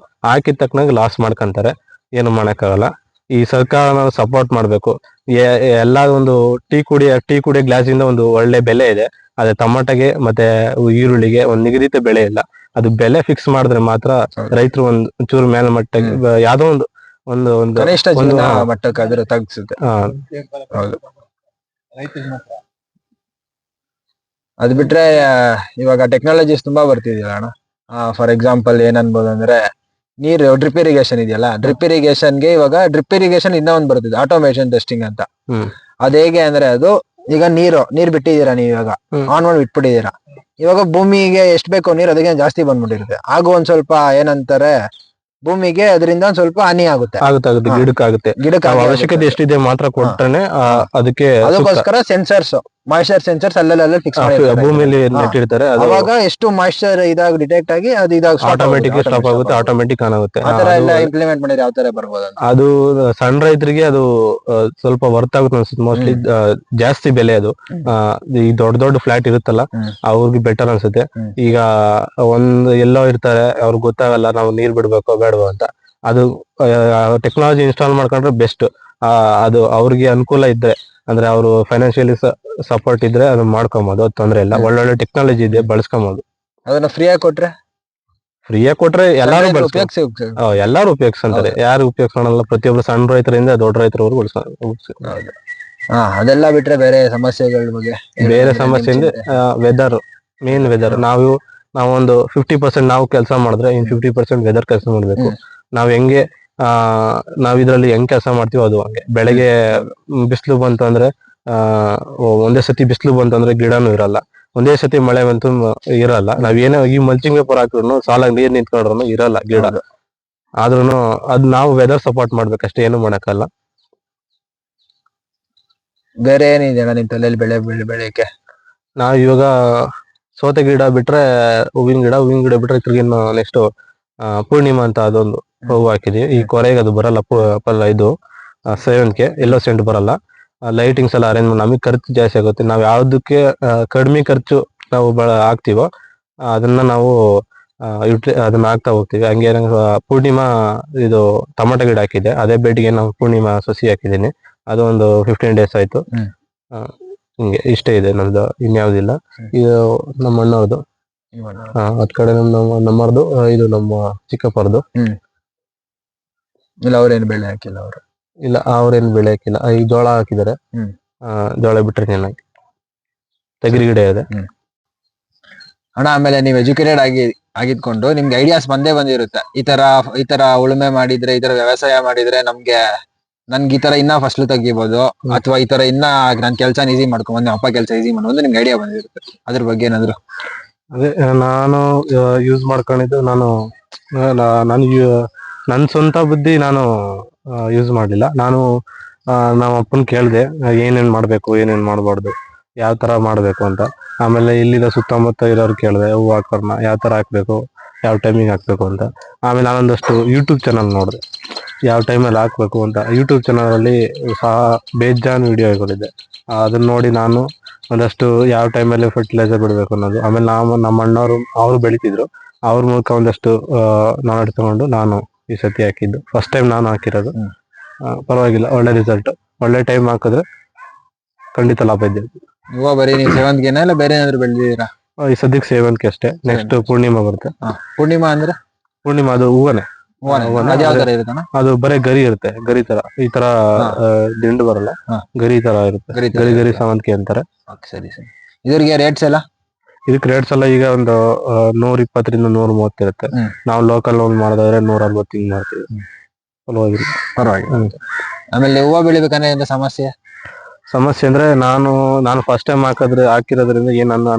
ಹಾಕಿದ ತಕ್ಕನಾಗ ಲಾಸ್ ಮಾಡ್ಕೊಂತಾರೆ. ಏನು ಮಾಡಕ್ಕಾಗಲ್ಲ. ಈ ಸರ್ಕಾರ ಸಪೋರ್ಟ್ ಮಾಡ್ಬೇಕು. ಎಲ್ಲ ಒಂದು ಟೀ ಕುಡಿಯೋ ಗ್ಲಾಸಿಂದ ಒಂದು ಒಳ್ಳೆ ಬೆಲೆ ಇದೆ. ಅದೇ ಟೊಮೊಟೊಗೆ ಮತ್ತೆ ಈರುಳ್ಳಿಗೆ ಒಂದು ನಿಗದಿತ ಬೆಲೆ ಇಲ್ಲ. ಅದು ಬೆಲೆ ಫಿಕ್ಸ್ ಮಾಡಿದ್ರೆ ಮಾತ್ರ ರೈತರು ಒಂಚೂರು ಮೇಲ್ಮಟ್ಟಕ್ಕೆ ಯಾವ್ದೋ ಒಂದು ಕನಿಷ್ಠ ಜೀವನ ಮಟ್ಟಕ್ಕಾದ್ರೂ ತಗ್ಗಿಸುತ್ತೆ. ಅದ್ ಬಿಟ್ರೆ ಇವಾಗ ಟೆಕ್ನಾಲಜೀಸ್ ತುಂಬಾ ಬರ್ತಿದೆಯಲ್ಲ ಅಣ್ಣ. ಫಾರ್ ಎಕ್ಸಾಂಪಲ್ ಏನ್ ಅನ್ಬೋದು ಅಂದ್ರೆ, ನೀರು ಡ್ರಿಪ್ ಇರಿಗೇಷನ್ ಇದೆಯಲ್ಲ, ಡ್ರಿಪ್ ಇರಿಗೇಷನ್ಗೆ ಇವಾಗ ಡ್ರಿಪ್ ಇರಿಗೇಷನ್ ಇನ್ನೂ ಒಂದು ಬರ್ತಿದೆ, ಆಟೋಮೇಷನ್ ಟೆಸ್ಟಿಂಗ್ ಅಂತ. ಅದ್ ಹೇಗೆ ಅಂದ್ರೆ, ಅದು ಈಗ ನೀರ್ ಬಿಟ್ಟಿದ್ದೀರಾ, ನೀವು ಇವಾಗ ಆನ್ ಮಾಡಿ ಬಿಟ್ಬಿಟ್ಟಿದ್ದೀರಾ. ಇವಾಗ ಭೂಮಿಗೆ ಎಷ್ಟ್ ಬೇಕೋ ನೀರು ಅದಕ್ಕೆ ಜಾಸ್ತಿ ಬಂದ್ಬಿಟ್ಟಿರುತ್ತೆ. ಆಗ ಒಂದ್ ಸ್ವಲ್ಪ ಏನಂತಾರೆ, ಭೂಮಿಗೆ ಅದರಿಂದ ಒಂದ್ ಸ್ವಲ್ಪ ಹಾನಿ ಆಗುತ್ತೆ. ಗಿಡಕ್ಕೆ ಅವಶ್ಯಕತೆ ಎಷ್ಟಿದೆ ಮಾತ್ರ ಕೊಟ್ಟರೆ ಅದಕ್ಕೆ. ಅದಕ್ಕೋಸ್ಕರ ಸೆನ್ಸರ್ಸ್, ಮಾಯಿಶ್ಚರ್ ಸೆನ್ಸರ್ಸ್ ಅಲ್ಲೆಲ್ಲ ಫಿಕ್ಸ್ ಭೂಮಿಯಲ್ಲಿ ನೆಟ್ಟಿರ್ತಾರೆ. ಅವಾಗ ಎಷ್ಟು ಮಾಯಿಶ್ಚರ್ ಇದಾಗ ಡಿಟೆಕ್ಟ್ ಆಗಿ ಅದು ಇದಾಗ ಆಟೋಮೆಟಿಕ್ ಸ್ಟಾಪ್ ಆಗುತ್ತೆ, ಆಟೋಮೆಟಿಕ್ ಆನ್ ಆಗುತ್ತೆ. ಆತರ ಎಲ್ಲ ಇಂಪ್ಲಿಮೆಂಟ್ ಮಾಡಿದ್ರೆ ಯಾವ ತರ ಬರ್ಬೋದು? ಅದು ಸಣ್ಣ ರೈತರಿಗೆ ಅದು ಸ್ವಲ್ಪ ವರ್ತ್ ಆಗುತ್ತೆ ಅನ್ಸುತ್ತೆ. ಮೋಸ್ಟ್ಲಿ ಜಾಸ್ತಿ ಬೆಲೆ ಅದು. ಈ ದೊಡ್ಡ ಫ್ಲಾಟ್ ಇರುತ್ತಲ್ಲ, ಅವ್ರಿಗೆ ಬೆಟರ್ ಅನ್ಸುತ್ತೆ. ಈಗ ಎಲ್ಲೋ ಇರ್ತಾರೆ, ಅವ್ರಿಗೆ ಗೊತ್ತಾಗಲ್ಲ ನಾವು ನೀರ್ ಬಿಡ್ಬೇಕೋ ಬೇಡವೋ ಅಂತ. ಅದು ಟೆಕ್ನಾಲಜಿ ಇನ್ಸ್ಟಾಲ್ ಮಾಡ್ಕೊಂಡ್ರೆ ಬೆಸ್ಟ್. ಅದು ಅವ್ರಿಗೆ ಅನುಕೂಲ ಇದ್ರೆ, ಅಂದ್ರೆ ಅವರು ಫೈನಾನ್ಷಿಯಲಿ ಸಪೋರ್ಟ್ ಇದ್ರೆ ಅದನ್ನ ಮಾಡ್ಕೊಬಹುದು, ಅದು ತೊಂದ್ರೆ ಇಲ್ಲ. ಒಳ್ಳೊಳ್ಳೆ ಟೆಕ್ನಾಲಜಿ ಇದೆ, ಬಳಸ್ಕೊಬಹುದು. ಅದನ್ನ ಫ್ರೀ ಆಗಿ ಕೊಟ್ರೆ ಫ್ರೀಯಾಗಿ ಕೊಟ್ರೆ ಎಲ್ಲಾರು ಉಪಯೋಗಿಸಿ ಎಲ್ಲಾರು ಉಪಯೋಗಿಸ್ಕೊಂತಾರೆ. ಯಾರು ಉಪಯೋಗಿಸೋಣಲ್ಲ, ಪ್ರತಿಯೊಬ್ರು ಸಣ್ಣ ರೈತರಿಂದ ದೊಡ್ಡ ರೈತರವರೆಗೂ ಅದೆಲ್ಲ ಬಿಟ್ರೆ ಬೇರೆ ಸಮಸ್ಯೆಗಳ ಬಗ್ಗೆ ಬೇರೆ ಸಮಸ್ಯೆ ಅಂದ್ರೆ ವೆದರ್, ಮೇನ್ ವೆದರ್. ನಾವೊಂದು 50% ನಾವು ಕೆಲಸ ಮಾಡಿದ್ರೆ ಇನ್ 50% ವೆದರ್ ಕೆಲಸ ಮಾಡ್ಬೇಕು. ನಾವ್ ಹೆಂಗೆ ನಾವ್ ಇದ್ರಲ್ಲಿ ಹೆಂಗ್ ಕೆಲಸ ಮಾಡ್ತೀವೋ ಅದು ಹಂಗೆ. ಬೆಳಗ್ಗೆ ಬಿಸಿಲು ಬಂತು ಅಂದ್ರೆ ಒಂದೇ ಸತಿ ಬಿಸಿಲು ಬಂತು ಅಂದ್ರೆ ಗಿಡನೂ ಇರಲ್ಲ, ಒಂದೇ ಸತಿ ಮಳೆ ಬಂತು ಇರಲ್ಲ. ನಾವೇನೋ ಈ ಮಲ್ಚಿಂಗ್ ಪೇಪರ್ ಹಾಕಿದ್ರು ಸಾಲಾಗಿ ನೀರ್ ನಿಂತ್ಕೊಂಡ್ರು ಇರಲ್ಲ ಗಿಡ. ಆದ್ರೂನು ಅದ್ ನಾವು ವೆದರ್ ಸಪೋರ್ಟ್ ಮಾಡ್ಬೇಕಷ್ಟೇ, ಏನು ಮಾಡಕ್ಕಲ್ಲ. ಬೇರೆ ಏನಿದೆ ಅಣ್ಣ ನಿಮ್ ತಲೆಯಲ್ಲಿ ಬೆಳೆಯಕ್ಕೆ? ನಾವ್ ಇವಾಗ ಸೋತೆ ಗಿಡ ಬಿಟ್ರೆ ಹೂವಿನ ಗಿಡ ಬಿಟ್ರೆ ತಿರ್ಗಿನ್ನು ನೆಕ್ಸ್ಟ್ ಪೂರ್ಣಿಮಾ ಅಂತ ಅದೊಂದು ಹೂವು ಹಾಕಿದೀವಿ. ಈ ಕೊರೆಗೆ ಅದು ಬರಲ್ಲ, ಇದು ಸೇವಂತಿಗೆ ಎಲ್ಲೋ ಸೆಂಟ್ ಬರಲ್ಲ. ಲೈಟಿಂಗ್ಸ್ ಎಲ್ಲ ಅರೇಂಜ್ ನಮಗೆ ಖರ್ಚು ಜಾಸ್ತಿ ಆಗುತ್ತೆ. ನಾವ್ ಯಾವ್ದಕ್ಕೆ ಕಡಿಮೆ ಖರ್ಚು ನಾವು ಹಾಕ್ತಿವೋ ಅದನ್ನ ನಾವು ಅದನ್ನ ಹಾಕ್ತಾ ಹೋಗ್ತೀವಿ. ಹಂಗೆ ಪೂರ್ಣಿಮಾ ಇದು ಟೊಮಾಟೊ ಗಿಡ ಹಾಕಿದೆ, ಅದೇ ಬೆಡ್ಗೆ ನಾವು ಪೂರ್ಣಿಮಾ ಸಸಿ ಹಾಕಿದ್ದೀನಿ. ಅದು ಒಂದು 15 days ಆಯ್ತು. ಹಿಂಗೆ ಇಷ್ಟೇ ಇದೆ ನಮ್ದು, ಇನ್ಯಾವ್ದಿಲ್ಲ. ಇದು ನಮ್ಮ ಅಣ್ಣವ್ರದ್ದು, ಅದ್ ಕಡೆ ನಮ್ಮರ್ದು, ಇದು ನಮ್ಮ ಚಿಕ್ಕಪ್ಪರದು. ಇಲ್ಲ ಅವ್ರೇನು ಬೆಳೆ ಹಾಕಿಲ್ಲ ಅವರು? ಇಲ್ಲ ಅವ್ರೇನು ಬೆಳೆ ಹಾಕಿಲ್ಲ. ಈ ಜೋಳ ಹಾಕಿದ್ದಾರೆ, ಜೋಳ ಬಿಟ್ರೆ ಚೆನ್ನಾಗಿ ತೆಗಿರಿ ಗಿಡ ಇದೆ. ಅಣ್ಣ ಆಮೇಲೆ ನೀವು ಎಜುಕೇಟೆಡ್ ಆಗಿದ್ಕೊಂಡು ನಿಮ್ಗೆ ಐಡಿಯಾಸ್ ಬಂದಿರುತ್ತೆ, ಈ ತರ ಉಳುಮೆ ಮಾಡಿದ್ರೆ, ಈ ತರ ವ್ಯವಸಾಯ ಮಾಡಿದ್ರೆ ನನ್ಗೆ ಈ ತರ ಇನ್ನ ಫಸ್ಲು ತೆಗಿಬಹುದು, ಅಥವಾ ಈ ತರ ಇನ್ನ ನನ್ ಕೆಲ್ಸ ಈಸಿ ಮಾಡ್ಕೊಂಡ್ ಅಪ್ಪ ಕೆಲಸ ಈಸಿ ಮಾಡೋದು ನಿಮ್ಗೆ ಐಡಿಯಾ ಬಂದಿರುತ್ತೆ. ಅದ್ರ ಬಗ್ಗೆ ಏನಾದ್ರು? ಅದೇ ನಾನು ಯೂಸ್ ಮಾಡ್ಕೊಂಡಿದ್ದು, ನನ್ ಸ್ವಂತ ಬುದ್ಧಿ ನಾನು ಯೂಸ್ ಮಾಡ್ಲಿಲ್ಲ. ನಾನು ನಮ್ಮ ಅಪ್ಪನ್ ಕೇಳ್ದೆ ಏನೇನ್ ಮಾಡ್ಬೇಕು, ಏನೇನ್ ಮಾಡ್ಬಾರ್ದು, ಯಾವ ತರ ಮಾಡ್ಬೇಕು ಅಂತ. ಆಮೇಲೆ ಇಲ್ಲಿಂದ ಸುತ್ತಮುತ್ತ ಇರೋರು ಕೇಳಿದೆ, ಹೂವು ಹಾಕೋರ್ನ ಯಾವ ತರ ಹಾಕ್ಬೇಕು, ಯಾವ ಟೈಮಿಂಗ್ ಹಾಕ್ಬೇಕು ಅಂತ. ಆಮೇಲೆ ನಾನೊಂದಷ್ಟು ಯೂಟ್ಯೂಬ್ ಚಾನಲ್ ನೋಡಿದೆ, ಯಾವ ಟೈಮಲ್ಲಿ ಹಾಕ್ಬೇಕು ಅಂತ. ಯೂಟ್ಯೂಬ್ ಚಾನಲ್ ಅಲ್ಲಿ ಸಹ ಬೇಜಾನ್ ವಿಡಿಯೋಗಳಿದೆ. ಅದನ್ನ ನೋಡಿ ನಾನು ಒಂದಷ್ಟು ಯಾವ ಟೈಮಲ್ಲಿ ಫರ್ಟಿಲೈಸರ್ ಬಿಡ್ಬೇಕು ಅನ್ನೋದು. ಆಮೇಲೆ ನಮ್ಮ ಅಣ್ಣವರು ಅವರು ಬೆಳಿತಿದ್ರು, ಅವ್ರ ಮೂಲಕ ಒಂದಷ್ಟು ನಾಲೆಡ್ಜ್ ತಗೊಂಡು ನಾನು ಈ ಸತಿ ಹಾಕಿದ್ದು. ಫಸ್ಟ್ ಟೈಮ್ ನಾನು ಹಾಕಿರೋದು. ಪರವಾಗಿಲ್ಲ, ಒಳ್ಳೆ ರಿಸಲ್ಟ್. ಒಳ್ಳೆ ಟೈಮ್ ಹಾಕಿದ್ರೆ ಖಂಡಿತ ಲಾಭ ಇದೆ. ಹೂವ ಬರೀ ನೀವು ಸೇವಂತಿಗೆನ ಇಲ್ಲ ಬೇರೆ ಏನಾದ್ರು ಬೆಳೆದಿದ್ದೀರಾ? ಈ ಸದ್ಯಕ್ಕೆ ಸೇವಂತಿಗೆ ಅಷ್ಟೇ. ನೆಕ್ಸ್ಟ್ ಪೂರ್ಣಿಮಾ ಬರುತ್ತೆ. ಪೂರ್ಣಿಮಾ ಅಂದ್ರೆ? ಪೂರ್ಣಿಮಾ ಅದು ಹೂವನೇ. ಅದು ಬರೀ ಗರಿ ಇರುತ್ತೆ, ಗರಿ ತರ. ಈ ತರ ದಿಂಡು ಬರಲ್ಲ, ಗರಿ ತರ ಇರುತ್ತೆ. ಗರಿ ಸೇವಂತಿಗೆ ಅಂತಾರೆ. ಸರಿ ಸರಿ. ಇದ್ರಿಗೆ ರೇಟ್ಸ್ ಎಲ್ಲ? ಇದಕ್ಕೆ ರೇಟ್ಸ್ ಎಲ್ಲ ಈಗ ಒಂದು 120 - 130 ಇರುತ್ತೆ. ನಾವು ಲೋಕಲ್ ಲೋನ್ ಮಾಡಿದ್ರೆ 160 ಹಿಂಗ್ ಮಾಡ್ತೀವಿ. ಪರವಾಗಿಲ್ಲ. ಆಮೇಲೆ ಹೂವ ಬೆಳಿಬೇಕಂದ್ರೆ ಸಮಸ್ಯೆ ಅಂದ್ರೆ ನಾನು ಫಸ್ಟ್ ಟೈಮ್ ಹಾಕಿರೋದ್ರಿಂದ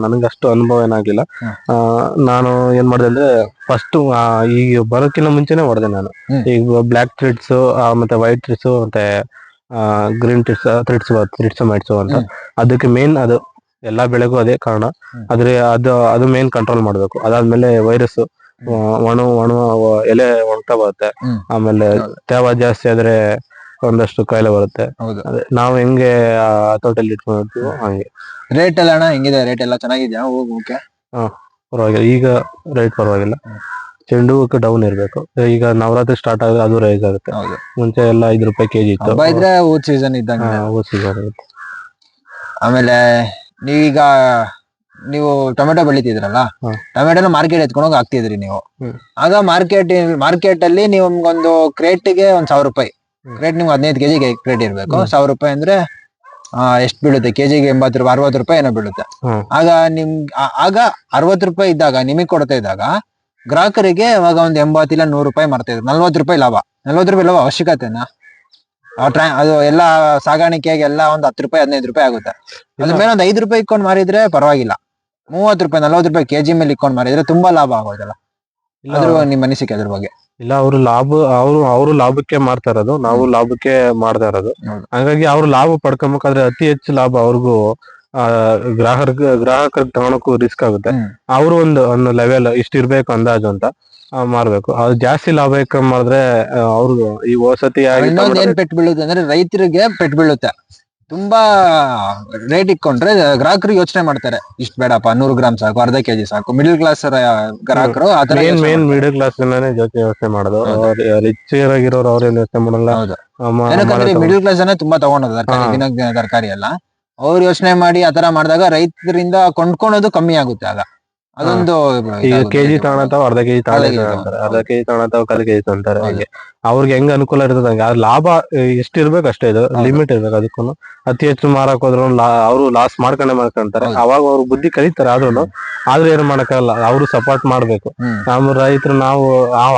ನನಗೆ ಅಷ್ಟು ಅನುಭವ ಏನಾಗ್ಲಿಲ್ಲ. ನಾನು ಏನ್ ಮಾಡಿದೆ ಅಂದ್ರೆ ಫಸ್ಟ್ ಈಗ ಬರೋಕ್ಕಿಂತ ಮುಂಚೆನೆ ಹೊಡೆದೆ ನಾನು. ಈಗ ಬ್ಲಾಕ್ ಥ್ರಿಡ್ಸ್ ಮತ್ತೆ ವೈಟ್ ಥ್ರಿಡ್ಸ್ ಮತ್ತೆ ಗ್ರೀನ್ ಥ್ರಿಡ್ಸ್ ಮೈಟ್ಸ್ ಅಂತ. ಅದಕ್ಕೆ ಮೇನ್ ಅದು ಎಲ್ಲಾ ಬೆಳೆಗೂ ಅದೇ ಕಾರಣ. ಆದ್ರೆ ಅದು ಮೇನ್ ಕಂಟ್ರೋಲ್ ಮಾಡ್ಬೇಕು. ಅದಾದ್ಮೇಲೆ ವೈರಸ್ ಒಣ ಎಲೆ ಒಣಗ್ತಾ ಬರುತ್ತೆ. ಆಮೇಲೆ ತೇವ ಜಾಸ್ತಿ ಆದ್ರೆ ಒಂದಷ್ಟು ಕಾಯಿಲೆ ಬರುತ್ತೆ. ಅದೇ ನಾವು ಹೆಂಗೆ ತೋಟದಲ್ಲಿ ಇಟ್ಕೊಂಡಿರ್ತೀವೋ ಹಂಗೆ. ರೇಟ್ ಎಲ್ಲ ಅಣ್ಣ ಹೆಂಗಿದೆ? ರೇಟ್ ಎಲ್ಲ ಚೆನ್ನಾಗಿದ್ಯಾ ಹೂವುಕ್ಕೆ? ಪರವಾಗಿಲ್ಲ, ಈಗ ರೇಟ್ ಪರವಾಗಿಲ್ಲ. ಚೆಂಡು ಹೂವಕ್ಕೆ ಡೌನ್ ಇರ್ಬೇಕು. ಈಗ ನವರಾತ್ರಿ ಸ್ಟಾರ್ಟ್ ಆದ್ರೆ ಅದು ರೈಸ್ ಆಗುತ್ತೆ. ಮುಂಚೆ ಎಲ್ಲ 5 ರೂಪಾಯಿ kg ಇತ್ತು. ಊದ್ ಸೀಸನ್ ಇದ್ದಂಗೆ. ಊದ್ ಸೀಸನ್ ಇರುತ್ತೆ. ಆಮೇಲೆ ನೀವು ಟೊಮೆಟೊ ಬೆಳಿತಿದ್ರಲ್ಲ, ಟೊಮೆಟೊನ ಮಾರ್ಕೆಟ್ ಎತ್ಕೊಂಡೋಗಿ ಹಾಕ್ತಿದ್ರಿ ನೀವು. ಆಗ ಮಾರ್ಕೆಟ್ ಅಲ್ಲಿ ನಿಮ್ಗೊಂದು ಕ್ರೇಟ್ಗೆ 1000 ರೂಪಾಯಿ ಕ್ರೇಟ್, ನಿಮ್ಗೆ 15 kg ಕ್ರೇಟ್ ಇರ್ಬೇಕು. 1000 ರೂಪಾಯಿ ಅಂದ್ರೆ ಎಷ್ಟು ಬೀಳುತ್ತೆ? ಕೆಜಿಗೆ 80 ರೂಪಾಯಿ 60 ರೂಪಾಯಿ ಏನೋ ಬೀಳುತ್ತೆ. ಆಗ 60 ರೂಪಾಯಿ ಇದ್ದಾಗ ನಿಮಗ್ ಕೊಡ್ತಾ ಇದ್ದಾಗ ಗ್ರಾಹಕರಿಗೆ ಅವಾಗ ಒಂದು 80 ಇಲ್ಲ 100 ರೂಪಾಯಿ ಮಾಡ್ತಾ ಇದ್ರು. 40 ರೂಪಾಯಿ ಲಾಭ. 40 ರೂಪಾಯಿ ಲಾಭ ಅವಶ್ಯಕತೆನಾ? ಅದು ಎಲ್ಲ ಸಾಗಾಣಿಕೆಗೆ ಎಲ್ಲ ಒಂದು 10 ರೂಪಾಯಿ 15 ರೂಪಾಯಿ ಆಗುತ್ತೆ. ಅದ್ರ ಮೇಲೆ ಒಂದು 5 ರೂಪಾಯಿ ಇಟ್ಕೊಂಡು ಮಾರಿದ್ರೆ ಪರವಾಗಿಲ್ಲ. 30 ರೂಪಾಯಿ 40 ರೂಪಾಯಿ ಕೆಜಿ ಮೇಲೆ ಇಟ್ಕೊಂಡು ಮಾರಿದ್ರೆ ತುಂಬಾ ಲಾಭ ಆಗೋದಲ್ಲ. ನಿಮ್ಮ ಅನಿಸಿಕೆ ಅದ್ರ ಬಗ್ಗೆ? ಇಲ್ಲ, ಅವರು ಲಾಭಕ್ಕೆ ಮಾಡ್ತಾ ಇರೋದು, ನಾವು ಲಾಭಕ್ಕೆ ಮಾಡ್ತಾ ಇರೋದು. ಹಾಗಾಗಿ ಅವ್ರು ಲಾಭ ಪಡ್ಕೊಬೇಕಾದ್ರೆ ಅತಿ ಹೆಚ್ಚು ಲಾಭ ಅವ್ರಿಗೂ ಗ್ರಾಹಕರಿಗೆ ತಗೊಳಕ್ಕೂ ರಿಸ್ಕ್ ಆಗುತ್ತೆ. ಅವರು ಒಂದು ಲೆವೆಲ್ ಇಷ್ಟ ಇರ್ಬೇಕು ಅಂದಾಜು ಅಂತ ಮಾರ್ಬೇಕು. ಅದು ಜಾಸ್ತಿ ಲಾಭ ಮಾಡಿದ್ರೆ ಅವ್ರಿಗೂ ಈ ವಸತಿ ಇನ್ನೊಂದು ಏನ್ ಪೆಟ್ಟು ಬೀಳುತ್ತೆ ಅಂದ್ರೆ ರೈತರಿಗೆ ಪೆಟ್ಟು ಬೀಳುತ್ತೆ. ತುಂಬಾ ರೇಟ್ ಇಟ್ಕೊಂಡ್ರೆ ಗ್ರಾಹಕರು ಯೋಚನೆ ಮಾಡ್ತಾರೆ, ಇಷ್ಟ ಬೇಡಪ್ಪ 100 ಗ್ರಾಮ್ ಸಾಕು, ಅರ್ಧ ಕೆಜಿ ಸಾಕು. ಮಿಡಿಲ್ ಕ್ಲಾಸ್ ಗ್ರಾಹಕರು ಆತರ ಮೇನ್ ಮಿಡಲ್ ಕ್ಲಾಸ್ ಯೋಚನೆ ಮಾಡೋದು. ರಿಚ್ ಆಗಿರೋರು ಅವ್ರೇನ್ ಯೋಚನೆ ಮಾಡಲ್ಲ. ಹೌದು, ಏನಕ್ಕಂದ್ರೆ ಮಿಡಿಲ್ ಕ್ಲಾಸ್ ಜನ ತುಂಬಾ ತಗೊಂಡೋದು ತರಕಾರಿ, ದಿನ ತರಕಾರಿ ಎಲ್ಲ. ಅವ್ರು ಯೋಚನೆ ಮಾಡಿ ಆತರ ಮಾಡಿದಾಗ ರೈತರಿಂದ ಕೊಂಡ್ಕೊಳೋದು ಕಮ್ಮಿ ಆಗುತ್ತೆ. ಆಗ ಅದೊಂದು ಈಗ ಕೆಜಿ ತಗೊಳತಾವ, ಅರ್ಧ ಕೆಜಿ ತಗೊಳ್ತಾರೆ, ಅರ್ಧ ಕೆಜಿ ತಗೊಳತಾವ, ಕಾಲು ಕೆಜಿ ತಗೊಂತಾರೆ. ಹಂಗೆ ಅವ್ರಿಗೆ ಹೆಂಗ್ ಅನುಕೂಲ ಇರ್ತದೆ ಹಂಗೆ. ಲಾಭ ಎಷ್ಟು ಇರ್ಬೇಕು ಅಷ್ಟೇ, ಇದು ಲಿಮಿಟ್ ಇರ್ಬೇಕು. ಅದಕ್ಕೂ ಅತಿ ಹೆಚ್ಚು ಮಾರಕ್ ಹೋದ್ರು ಅವರು ಲಾಸ್ ಮಾಡ್ಕೊಂತಾರೆ. ಅವಾಗ ಅವ್ರು ಬುದ್ಧಿ ಕಲಿತಾರೆ. ಆದ್ರೂ ಏನು ಮಾಡಕ್ಕಾಗಲ್ಲ, ಅವ್ರು ಸಪೋರ್ಟ್ ಮಾಡ್ಬೇಕು. ನಮ್ಮ ರೈತರು ನಾವು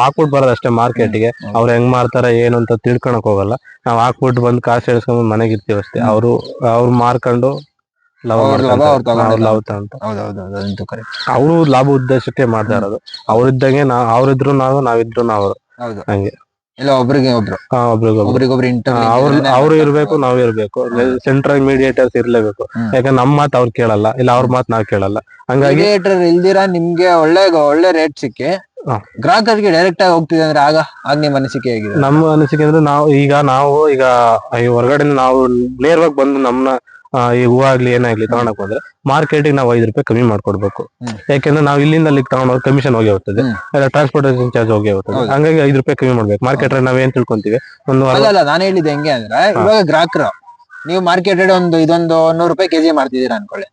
ಹಾಕ್ಬಿಟ್ಟು ಬರೋದು ಅಷ್ಟೇ ಮಾರ್ಕೆಟ್ಗೆ. ಅವ್ರು ಹೆಂಗ್ ಮಾಡ್ತಾರೆ ಏನು ಅಂತ ತಿಳ್ಕೊಳಕ್ ಹೋಗಲ್ಲ. ನಾವ್ ಹಾಕ್ಬಿಟ್ಟು ಬಂದು ಕಾಸು ಎಳ್ಸ್ಕೊಂಡ್ ಮನೆಗೆ ಇರ್ತೀವಿ ಅಷ್ಟೇ. ಅವ್ರು ಮಾರ್ಕೊಂಡು ಅವರು ಲಾಭ ಉದ್ದೇಶಕ್ಕೆ ಮಾಡ್ತಾ ಇರೋದು. ಅವ್ರಿದ್ದಂಗೆ ಅವ್ರಿದ್ರು ನಾವು, ನಾವಿದ್ರು ನಾವು. ಹಂಗೆ ಇಲ್ಲ ಒಬ್ರಿಗೆ ಒಬ್ರು ಅವ್ರು ಇರ್ಬೇಕು, ನಾವ್ ಇರ್ಬೇಕು. ಸೆಂಟ್ರಲ್ ಮೀಡಿಯೇಟರ್ಸ್ ಇರ್ಲೇಬೇಕು. ಯಾಕಂದ್ರೆ ನಮ್ ಮಾತ್ ಅವ್ರು ಕೇಳಲ್ಲ, ಇಲ್ಲ ಅವ್ರ ಮಾತ್ ನಾವ್ ಕೇಳಲ್ಲ. ಹಂಗಾಗಿ ಇಲ್ದಿರಾ ನಿಮ್ಗೆ ಒಳ್ಳೆ ರೇಟ್ ಸಿಕ್ಕಿ ಗ್ರಾಹಕರಿಗೆ ಡೈರೆಕ್ಟ್ ಆಗಿ ಹೋಗ್ತಿದೆ ಅಂದ್ರೆ ಆಗ ನಿಮ್ ಅನಿಸಿಕೆ ಹೇಗಿದೆ? ನಮ್ಮ ಅನಿಸಿಕೆ ಅಂದ್ರೆ ನಾವು ಈಗ ಹೊರಗಡೆ ನಾವು ನೇರವಾಗಿ ಬಂದು ನಮ್ನ ಈ ಹೂವು ಆಗ್ಲಿ ಏನಾಗ್ಲಿ ತಗೊಳಕ್ ಹೋದ್ರೆ ಮಾರ್ಕೆಟಿಗೆ ನಾವು 5 ರೂಪಾಯಿ ಕಮ್ಮಿ ಮಾಡ್ಕೊಡ್ಬೇಕು. ಯಾಕಂದ್ರೆ ನಾವು ಇಲ್ಲಿಂದ ಅಲ್ಲಿಗೆ ತಗೊಂಡೋಗಿ ಕಮಿಷನ್ ಹೋಗಿ ಹೋಗ್ತದೆ, ಟ್ರಾನ್ಸ್ಪೋರ್ಟೇಷನ್ ಚಾರ್ಜ್ ಹೋಗಿ ಹೋಗ್ತದೆ. ಹಂಗಾಗಿ 5 ರೂಪಾಯಿ ಕಮ್ಮಿ ಮಾಡ್ಬೇಕು. ಮಾರ್ಕೆಟ್ ನಾವ್ ಏನ್ ತಿಳ್ಕೊಂತೀವಿ ಅಲ್ಲ ನಾನು ಹೇಳಿದ್ದು ಹೆಂಗೆ ಅಂದ್ರೆ, ಇವಾಗ ಗ್ರಾಹಕರು ನೀವು ಮಾರ್ಕೆಟ್ ಇದೊಂದು 100 ರೂಪಾಯಿ ಕೆಜಿ ಮಾಡ್ತಿದೀರಾ ಅನ್ಕೊಳ್ಳಿ,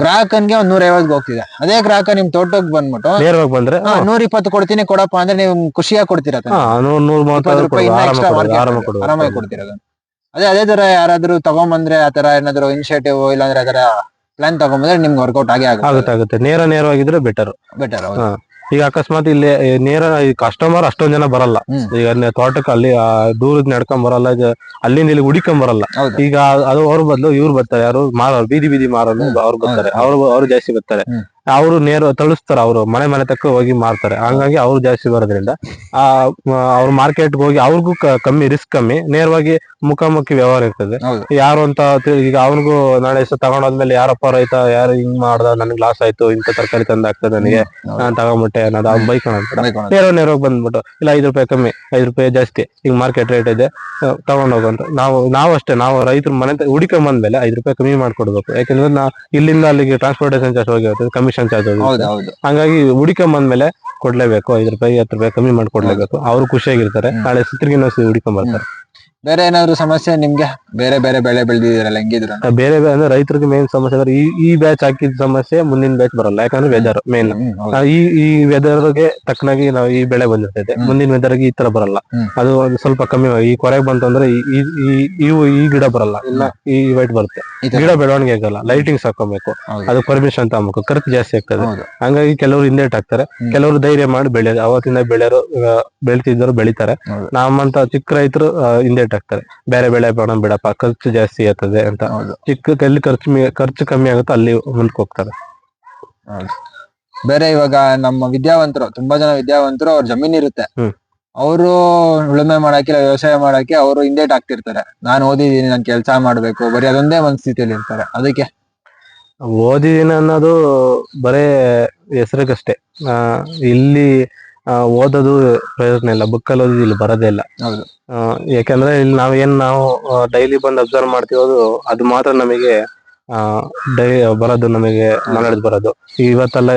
ಗ್ರಾಹಕನ್ಗೆ 150 ಹೋಗ್ತಿದೆ. ಅದೇ ಗ್ರಾಹಕ ನಿಮ್ ತೋಟಕ್ಕೆ ಬಂದ್ಬಿಟ್ಟು ನೇರವಾಗಿ ಬಂದ್ರೆ 120 ಕೊಡ್ತೀನಿ ಕೊಡಪ್ಪ ಅಂದ್ರೆ ನೀವು ಖುಷಿಯಾಗಿ ಕೊಡ್ತೀರಾ, 130 ಆರಾಮಾಗಿ ಕೊಡ್ತೀರಾ. ಅದೇ ತರ ಯಾರಾದ್ರೂ ತಗೊಂಬಂದ್ರೆ ಆತರ ಏನಾದ್ರು ಇನಿಷಿಯೇಟಿವ್ ಇಲ್ಲಾಂದ್ರೆ ಆತರ ಪ್ಲಾನ್ ತಗೊಂಬಂದ್ರೆ ನಿಮ್ಗೆ ವರ್ಕೌಟ್ ಆಗುತ್ತೆ. ನೇರವಾಗಿದ್ರೆ ಬೆಟರ್. ಈಗ ಅಕಸ್ಮಾತ್ ಇಲ್ಲಿ ನೇರ ಕಸ್ಟಮರ್ ಅಷ್ಟೊಂದ್ ಜನ ಬರಲ್ಲ. ಈಗ ತೋಟಕ್ಕೆ ಅಲ್ಲಿ ದೂರದ್ ನಡ್ಕೊಂಡ್ ಬರಲ್ಲ, ಅಲ್ಲಿಂದ ಇಲ್ಲಿ ಹುಡಿಕೊಂಡ್ ಬರಲ್ಲ. ಈಗ ಅದು ಅವ್ರ ಬದಲು ಇವ್ರು ಬರ್ತಾರೆ, ಯಾರು ಮಾರೋರು, ಬೀದಿ ಮಾರೋರು ಅವ್ರು ಬರ್ತಾರೆ. ಅವ್ರು ಜಾಸ್ತಿ ಬರ್ತಾರೆ. ಅವರು ತಳಿಸ್ತಾರ, ಅವ್ರು ಮನೆ ತಕ್ಕ ಹೋಗಿ ಮಾರ್ತಾರೆ. ಹಂಗಾಗಿ ಅವ್ರು ಜಾಸ್ತಿ ಬರೋದ್ರಿಂದ ಅವ್ರ ಮಾರ್ಕೆಟ್ಗೆ ಹೋಗಿ ಅವ್ರಿಗೂ ಕಮ್ಮಿ ರಿಸ್ಕ್ ಕಮ್ಮಿ, ನೇರವಾಗಿ ಮುಖಾಮುಖಿ ವ್ಯವಹಾರ ಇರ್ತದೆ. ಯಾರು ಅಂತ ಈಗ ಅವ್ನಿಗೂ ನಾಳೆ ತಗೊಂಡೋದ್ಮೇಲೆ ಯಾರಪ್ಪ ರೈತ, ಯಾರು ಹಿಂಗ್ ಮಾಡ್ದ, ನನ್ಗೆ ಲಾಸ್ ಆಯ್ತು, ಇಂತ ತರಕಾರಿ ತಂದ ಆಗ್ತದೆ ನನಗೆ, ನಾನ್ ತಗೊಂಡ್ಬಿಟ್ಟೆ ಅನ್ನೋದು ಅವ್ನ ಬೈಕ್ ನೇರವಾಗಿ ಬಂದ್ಬಿಟ್ಟು ಇಲ್ಲ 5 ರೂಪಾಯಿ ಕಮ್ಮಿ, 5 ರೂಪಾಯಿ ಜಾಸ್ತಿ, ಈಗ ಮಾರ್ಕೆಟ್ ರೇಟ್ ಇದೆ ತಗೊಂಡೋಗಂತ. ನಾವು ಅಷ್ಟೇ, ನಾವು ರೈತರು ಮನೆ ಹುಡಿಕೊಂಡ್ ಬಂದ್ಮೇಲೆ 5 ರೂಪಾಯಿ ಕಮ್ಮಿ ಮಾಡ್ಕೊಡ್ಬೇಕು. ಯಾಕಂದ್ರೆ ಇಲ್ಲಿಂದ ಅಲ್ಲಿಗೆ ಟ್ರಾನ್ಸ್ಪೋರ್ಟೇಷನ್ ಚಾರ್ಜ್ ಹೋಗಿ ಹೋಗ್ತದೆ, ಕಮಿಷನ್ ಚಾರ್ಜ್ ಹೋಗಿ. ಹಂಗಾಗಿ ಹುಡಿಕೊಂಡ್ ಬಂದ್ಮೇಲೆ ಕೊಡ್ಲೇಬೇಕು, 5 ರೂಪಾಯಿ 10 ರೂಪಾಯಿ ಕಮ್ಮಿ ಮಾಡ್ಕೊಡ್ಲೇಬೇಕು. ಅವ್ರು ಖುಷಿಯಾಗಿರ್ತಾರೆ. ನಾಳೆ ತಿರ್ಗಿನ ಹುಡಿಕೊಂಡ್ ಬರ್ತಾರೆ. ಬೇರೆ ಏನಾದ್ರು ಸಮಸ್ಯೆ ನಿಮ್ಗೆ? ಬೇರೆ ಬೆಳೆ ಬೆಳೆದಿದ್ದೀರಲ್ಲ, ಹೆಂಗಿದ್ರ? ಬೇರೆ ಅಂದ್ರೆ ರೈತರಿಗೆ ಮೇನ್ ಸಮಸ್ಯೆ ಅಂದ್ರೆ ಈ ಬ್ಯಾಚ್ ಹಾಕಿದ ಸಮಸ್ಯೆ ಮುಂದಿನ ಬ್ಯಾಚ್ ಬರಲ್ಲ. ಯಾಕಂದ್ರೆ ವೆದರ್ ಮೇನ್. ಈ ವೆದರ್ಗೆ ತಕ್ಕನಾಗಿ ನಾವು ಈ ಬೆಳೆ ಬಂದಿರ್ತೈತೆ, ಮುಂದಿನ ವೆದರ್ಗೆ ಈ ತರ ಬರಲ್ಲ. ಅದು ಒಂದು ಸ್ವಲ್ಪ ಕಮ್ಮಿ. ಈ ಕೊರೆಗೆ ಬಂತಂದ್ರೆ ಈ ಗಿಡ ಬರಲ್ಲ, ಇಲ್ಲ ಈ ವೈಟ್ ಬರುತ್ತೆ. ಗಿಡ ಬೆಳವಣಿಗೆ ಆಗಲ್ಲ, ಲೈಟಿಂಗ್ಸ್ ಹಾಕೋಬೇಕು, ಅದು ಪರ್ಮಿಷನ್ ತಗೋಬೇಕು, ಖರ್ಚು ಜಾಸ್ತಿ ಆಗ್ತದೆ. ಹಂಗಾಗಿ ಕೆಲವರು ಹಿಂದೇಟ್ ಹಾಕ್ತಾರೆ, ಕೆಲವರು ಧೈರ್ಯ ಮಾಡಿ ಬೆಳೆಯೋದು. ಅವತ್ತಿಂದ ಬೆಳಿತಿದ್ರು ಬೆಳಿತಾರೆ. ನಮ್ಮಂತ ಚಿಕ್ಕ ರೈತರು ಹಿಂದೇಟ್ ಹಾಕ್ತಾರೆ, ಬೇರೆ ಬೆಳೆ ಬಿಡಪ್ಪ, ಖರ್ಚು ಜಾಸ್ತಿ ಆಗ್ತದೆ ಅಂತ. ಎಲ್ಲಿ ಖರ್ಚು ಕಮ್ಮಿ ಆಗುತ್ತೋ ಅಲ್ಲಿ ಮುಂದಕ್ಕೆ ಹೋಗ್ತಾರೆ. ಬೇರೆ ಇವಾಗ ನಮ್ಮ ವಿದ್ಯಾವಂತರು, ತುಂಬಾ ಜನ ವಿದ್ಯಾವಂತರು, ಅವ್ರ ಜಮೀನ್ ಇರುತ್ತೆ, ಅವರು ಉಳುಮೆ ಮಾಡಕ್ಕೆ, ವ್ಯವಸಾಯ ಮಾಡಕ್ಕೆ ಅವರು ಹಿಂದೇಟ್ ಹಾಕ್ತಿರ್ತಾರೆ. ನಾನು ಓದಿದೀನಿ, ನಾನು ಕೆಲಸ ಮಾಡ್ಬೇಕು, ಬರೀ ಅದೊಂದೇ ಮನಸ್ಥಿತಿಯಲ್ಲಿ ಇರ್ತಾರೆ. ಅದಕ್ಕೆ ಓದಿದೀನಿ ಅನ್ನೋದು ಬರೇ ಹೆಸರಿಗಷ್ಟೇ. ಇಲ್ಲಿ ಓದೋದು ಪ್ರಯೋಜನ ಇಲ್ಲ, ಬುಕ್ಕಲ್ಲಿ ಓದಿದ್ದು ಇಲ್ಲಿ ಬರೋದೇ ಇಲ್ಲ. ಯಾಕಂದ್ರೆ ಇಲ್ಲಿ ನಾವು ಡೈಲಿ ಬಂದು ಅಬ್ಸರ್ವ್ ಮಾಡ್ತೀವಿ, ಅದು ಮಾತ್ರ ನಮಗೆ ಬರೋದು, ನಮಗೆ ನಾಲೆಡ್ಜ್ ಬರೋದು. ಇವತ್ತೆಲ್ಲ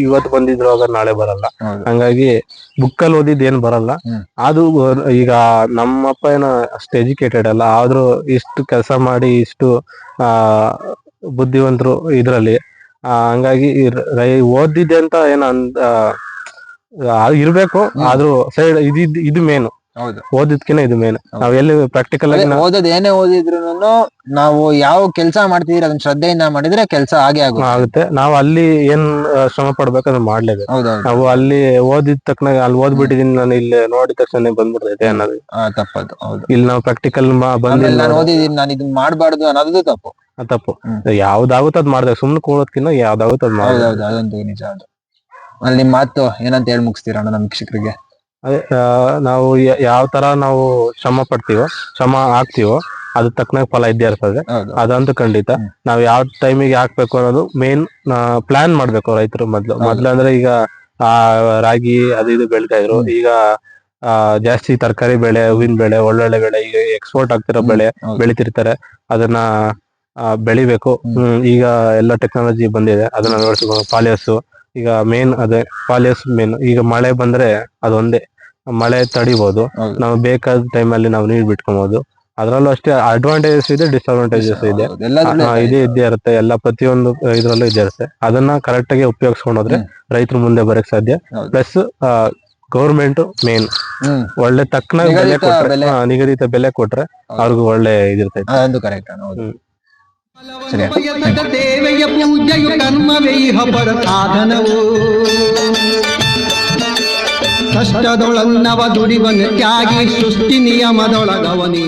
ಇವತ್ತು ಬಂದಿದ್ರು ಆಗ ನಾಳೆ ಬರಲ್ಲ. ಹಂಗಾಗಿ ಬುಕ್ಕಲ್ಲಿ ಓದಿದ್ ಏನ್ ಬರಲ್ಲ. ಅದು ಈಗ ನಮ್ಮಪ್ಪ ಏನೋ ಅಷ್ಟು ಎಜುಕೇಟೆಡ್ ಅಲ್ಲ, ಆದ್ರೂ ಇಷ್ಟು ಕೆಲಸ ಮಾಡಿ ಇಷ್ಟು ಬುದ್ಧಿವಂತರು ಇದ್ರಲ್ಲಿ. ಹಂಗಾಗಿ ಓದಿದ್ದೆ ಅಂತ ಏನೋ ಇರ್ಬೇಕು, ಆದ್ರೂ ಸೈಡ್ ಇದು ಮೇನು. ಓದಿದ್ಕಿನ ಇದು ಮೇನ್. ನಾವ್ ಎಲ್ಲಿ ಪ್ರಾಕ್ಟಿಕಲ್ ಆಗಿ ಓದೋದ್ ಏನೇ ಓದಿದ್ರು ನಾವು ಯಾವ ಕೆಲಸ ಮಾಡ್ತಿದೀರ ಅದನ್ನ ಶ್ರದ್ಧೆಯಿಂದ ಮಾಡಿದ್ರೆ ಕೆಲಸ ಆಗುತ್ತೆ. ನಾವು ಅಲ್ಲಿ ಏನ್ ಶ್ರಮ ಪಡ್ಬೇಕು ಅದನ್ನ ಮಾಡ್ಲೇಬೇಕು. ನಾವು ಅಲ್ಲಿ ಓದಿದ ತಕ್ಷಣ ಅಲ್ಲಿ ಓದ್ಬಿಟ್ಟಿದೀನಿ ನಾನು, ಇಲ್ಲಿ ನೋಡಿದ ತಕ್ಷಣ ಬಂದ್ಬಿಡ್ತೈತೆ ಅನ್ನೋದು ತಪ್ಪದು. ಇಲ್ಲಿ ನಾವು ಪ್ರಾಕ್ಟಿಕಲ್ ಬಂದಿಲ್ಲ, ನಾನು ಓದಿದೀನಿ, ನಾನು ಇದನ್ನ ಮಾಡ್ಬಾರ್ದು ಅನ್ನೋದು ತಪ್ಪು. ಯಾವ್ದಾಗುತ್ತೆ ಅದ್ ಮಾಡ್ಬೇಕು, ಸುಮ್ನೆ ಕೂಡೋದ್ಕಿನ್ನ ಯಾವ್ದಾಗುತ್ತೆ ಅದ್ ಮಾಡ್ಬೇಕು. ಅದಂತೂ ನಿಜ. ಅಲ್ಲಿ ನಿಮ್ ಮಾತು ಏನಂತ ಹೇಳಿ ಮುಗಿಸ್ತೀರ ನಮ್ ಶಿಕ್ಷಕರಿಗೆ? ಅದೇ ನಾವು ಯಾವ ತರ ನಾವು ಶ್ರಮ ಪಡ್ತೀವೋ, ಶ್ರಮ ಹಾಕ್ತಿವೋ, ಅದ್ರ ತಕ್ಕನಾಗ ಫಲ ಇದ್ದೇ ಇರ್ತದೆ. ಅದಂತೂ ಖಂಡಿತ. ನಾವ್ ಯಾವ ಟೈಮಿಗೆ ಹಾಕ್ಬೇಕು ಅನ್ನೋದು ಮೇನ್ ಪ್ಲಾನ್ ಮಾಡ್ಬೇಕು ರೈತರು ಮೊದ್ಲು ಅಂದ್ರೆ ಈಗ ರಾಗಿ ಅದು ಇದು ಬೆಳಿತಾ ಇದ್ರು. ಈಗ ಜಾಸ್ತಿ ತರಕಾರಿ ಬೆಳೆ, ಹೂವಿನ ಬೆಳೆ, ಒಳ್ಳೊಳ್ಳೆ ಬೆಳೆ, ಈಗ ಎಕ್ಸ್ಪೋರ್ಟ್ ಆಗ್ತಿರೋ ಬೆಳೆ ಹೌದು. ಬೆಳಿತಿರ್ತಾರೆ. ಅದನ್ನ ಬೆಳಿಬೇಕು. ಈಗ ಎಲ್ಲ ಟೆಕ್ನಾಲಜಿ ಬಂದಿದೆ, ಅದನ್ನ ಅಳವಡಿಸ್ಬೇಕು. ಪಾಲಿಯಸ್ ಈಗ ಮೇನ್ ಅದೇ, ಪಾಲಿಯಸ್ ಮೇನ್. ಈಗ ಮಳೆ ಬಂದ್ರೆ ಅದೊಂದೇ, ಮಳೆ ತಡಿಬಹುದು. ಹೌದು. ನಾವು ಬೇಕಾದ ಟೈಮಲ್ಲಿ ನಾವು ನೀರ್ ಬಿಟ್ಕೊಬಹುದು. ಅದ್ರಲ್ಲೂ ಅಷ್ಟೇ ಅಡ್ವಾಂಟೇಜಸ್ ಇದೆ, ಡಿಸ್ಅಡ್ವಾಂಟೇಜಸ್ ಇದೆ. ಹೌದು, ಎಲ್ಲದ್ರಲ್ಲೂ ಇದೇ ಇದ್ದೇ ಇರುತ್ತೆ, ಎಲ್ಲ ಪ್ರತಿಯೊಂದು ಇದ್ರಲ್ಲೂ ಇದ್ದೇ ಇರುತ್ತೆ. ಅದನ್ನ ಕರೆಕ್ಟ್ ಆಗಿ ಉಪಯೋಗಿಸ್ಕೊಂಡೋದ್ರೆ ರೈತರು ಮುಂದೆ ಬರಕ್ ಸಾಧ್ಯ. ಹೌದು. ಪ್ಲಸ್ ಗೌರ್ಮೆಂಟ್ ಮೇನ್ ಒಳ್ಳೆ ತಕ್ಕನಾಗಿ ಬೆಲೆ ನಿಗದಿತ ಕೊಟ್ರೆ, ಬೆಲೆ. ನಿಗದಿತ ಬೆಲೆ ಕೊಟ್ರೆ ಅವ್ರಿಗೂ ಒಳ್ಳೆ ಇದಿರ್ತೈತೆ. ಅದಂತೂ ಕರೆಕ್ಟ್ ಅಣ್ಣ. ಹೌದು. ಸರಿ. ಸೇವೆಯ ಪೂಜೆಯು ಕರ್ಮವೇ ಇಹ ಪರ ಸಾಧನವು. ಕಷ್ಟದೊಳನ್ನವ ದುಡಿವನು ತ್ಯಾಗಿ ಸೃಷ್ಟಿ ನಿಯಮದೊಳಗವನಿ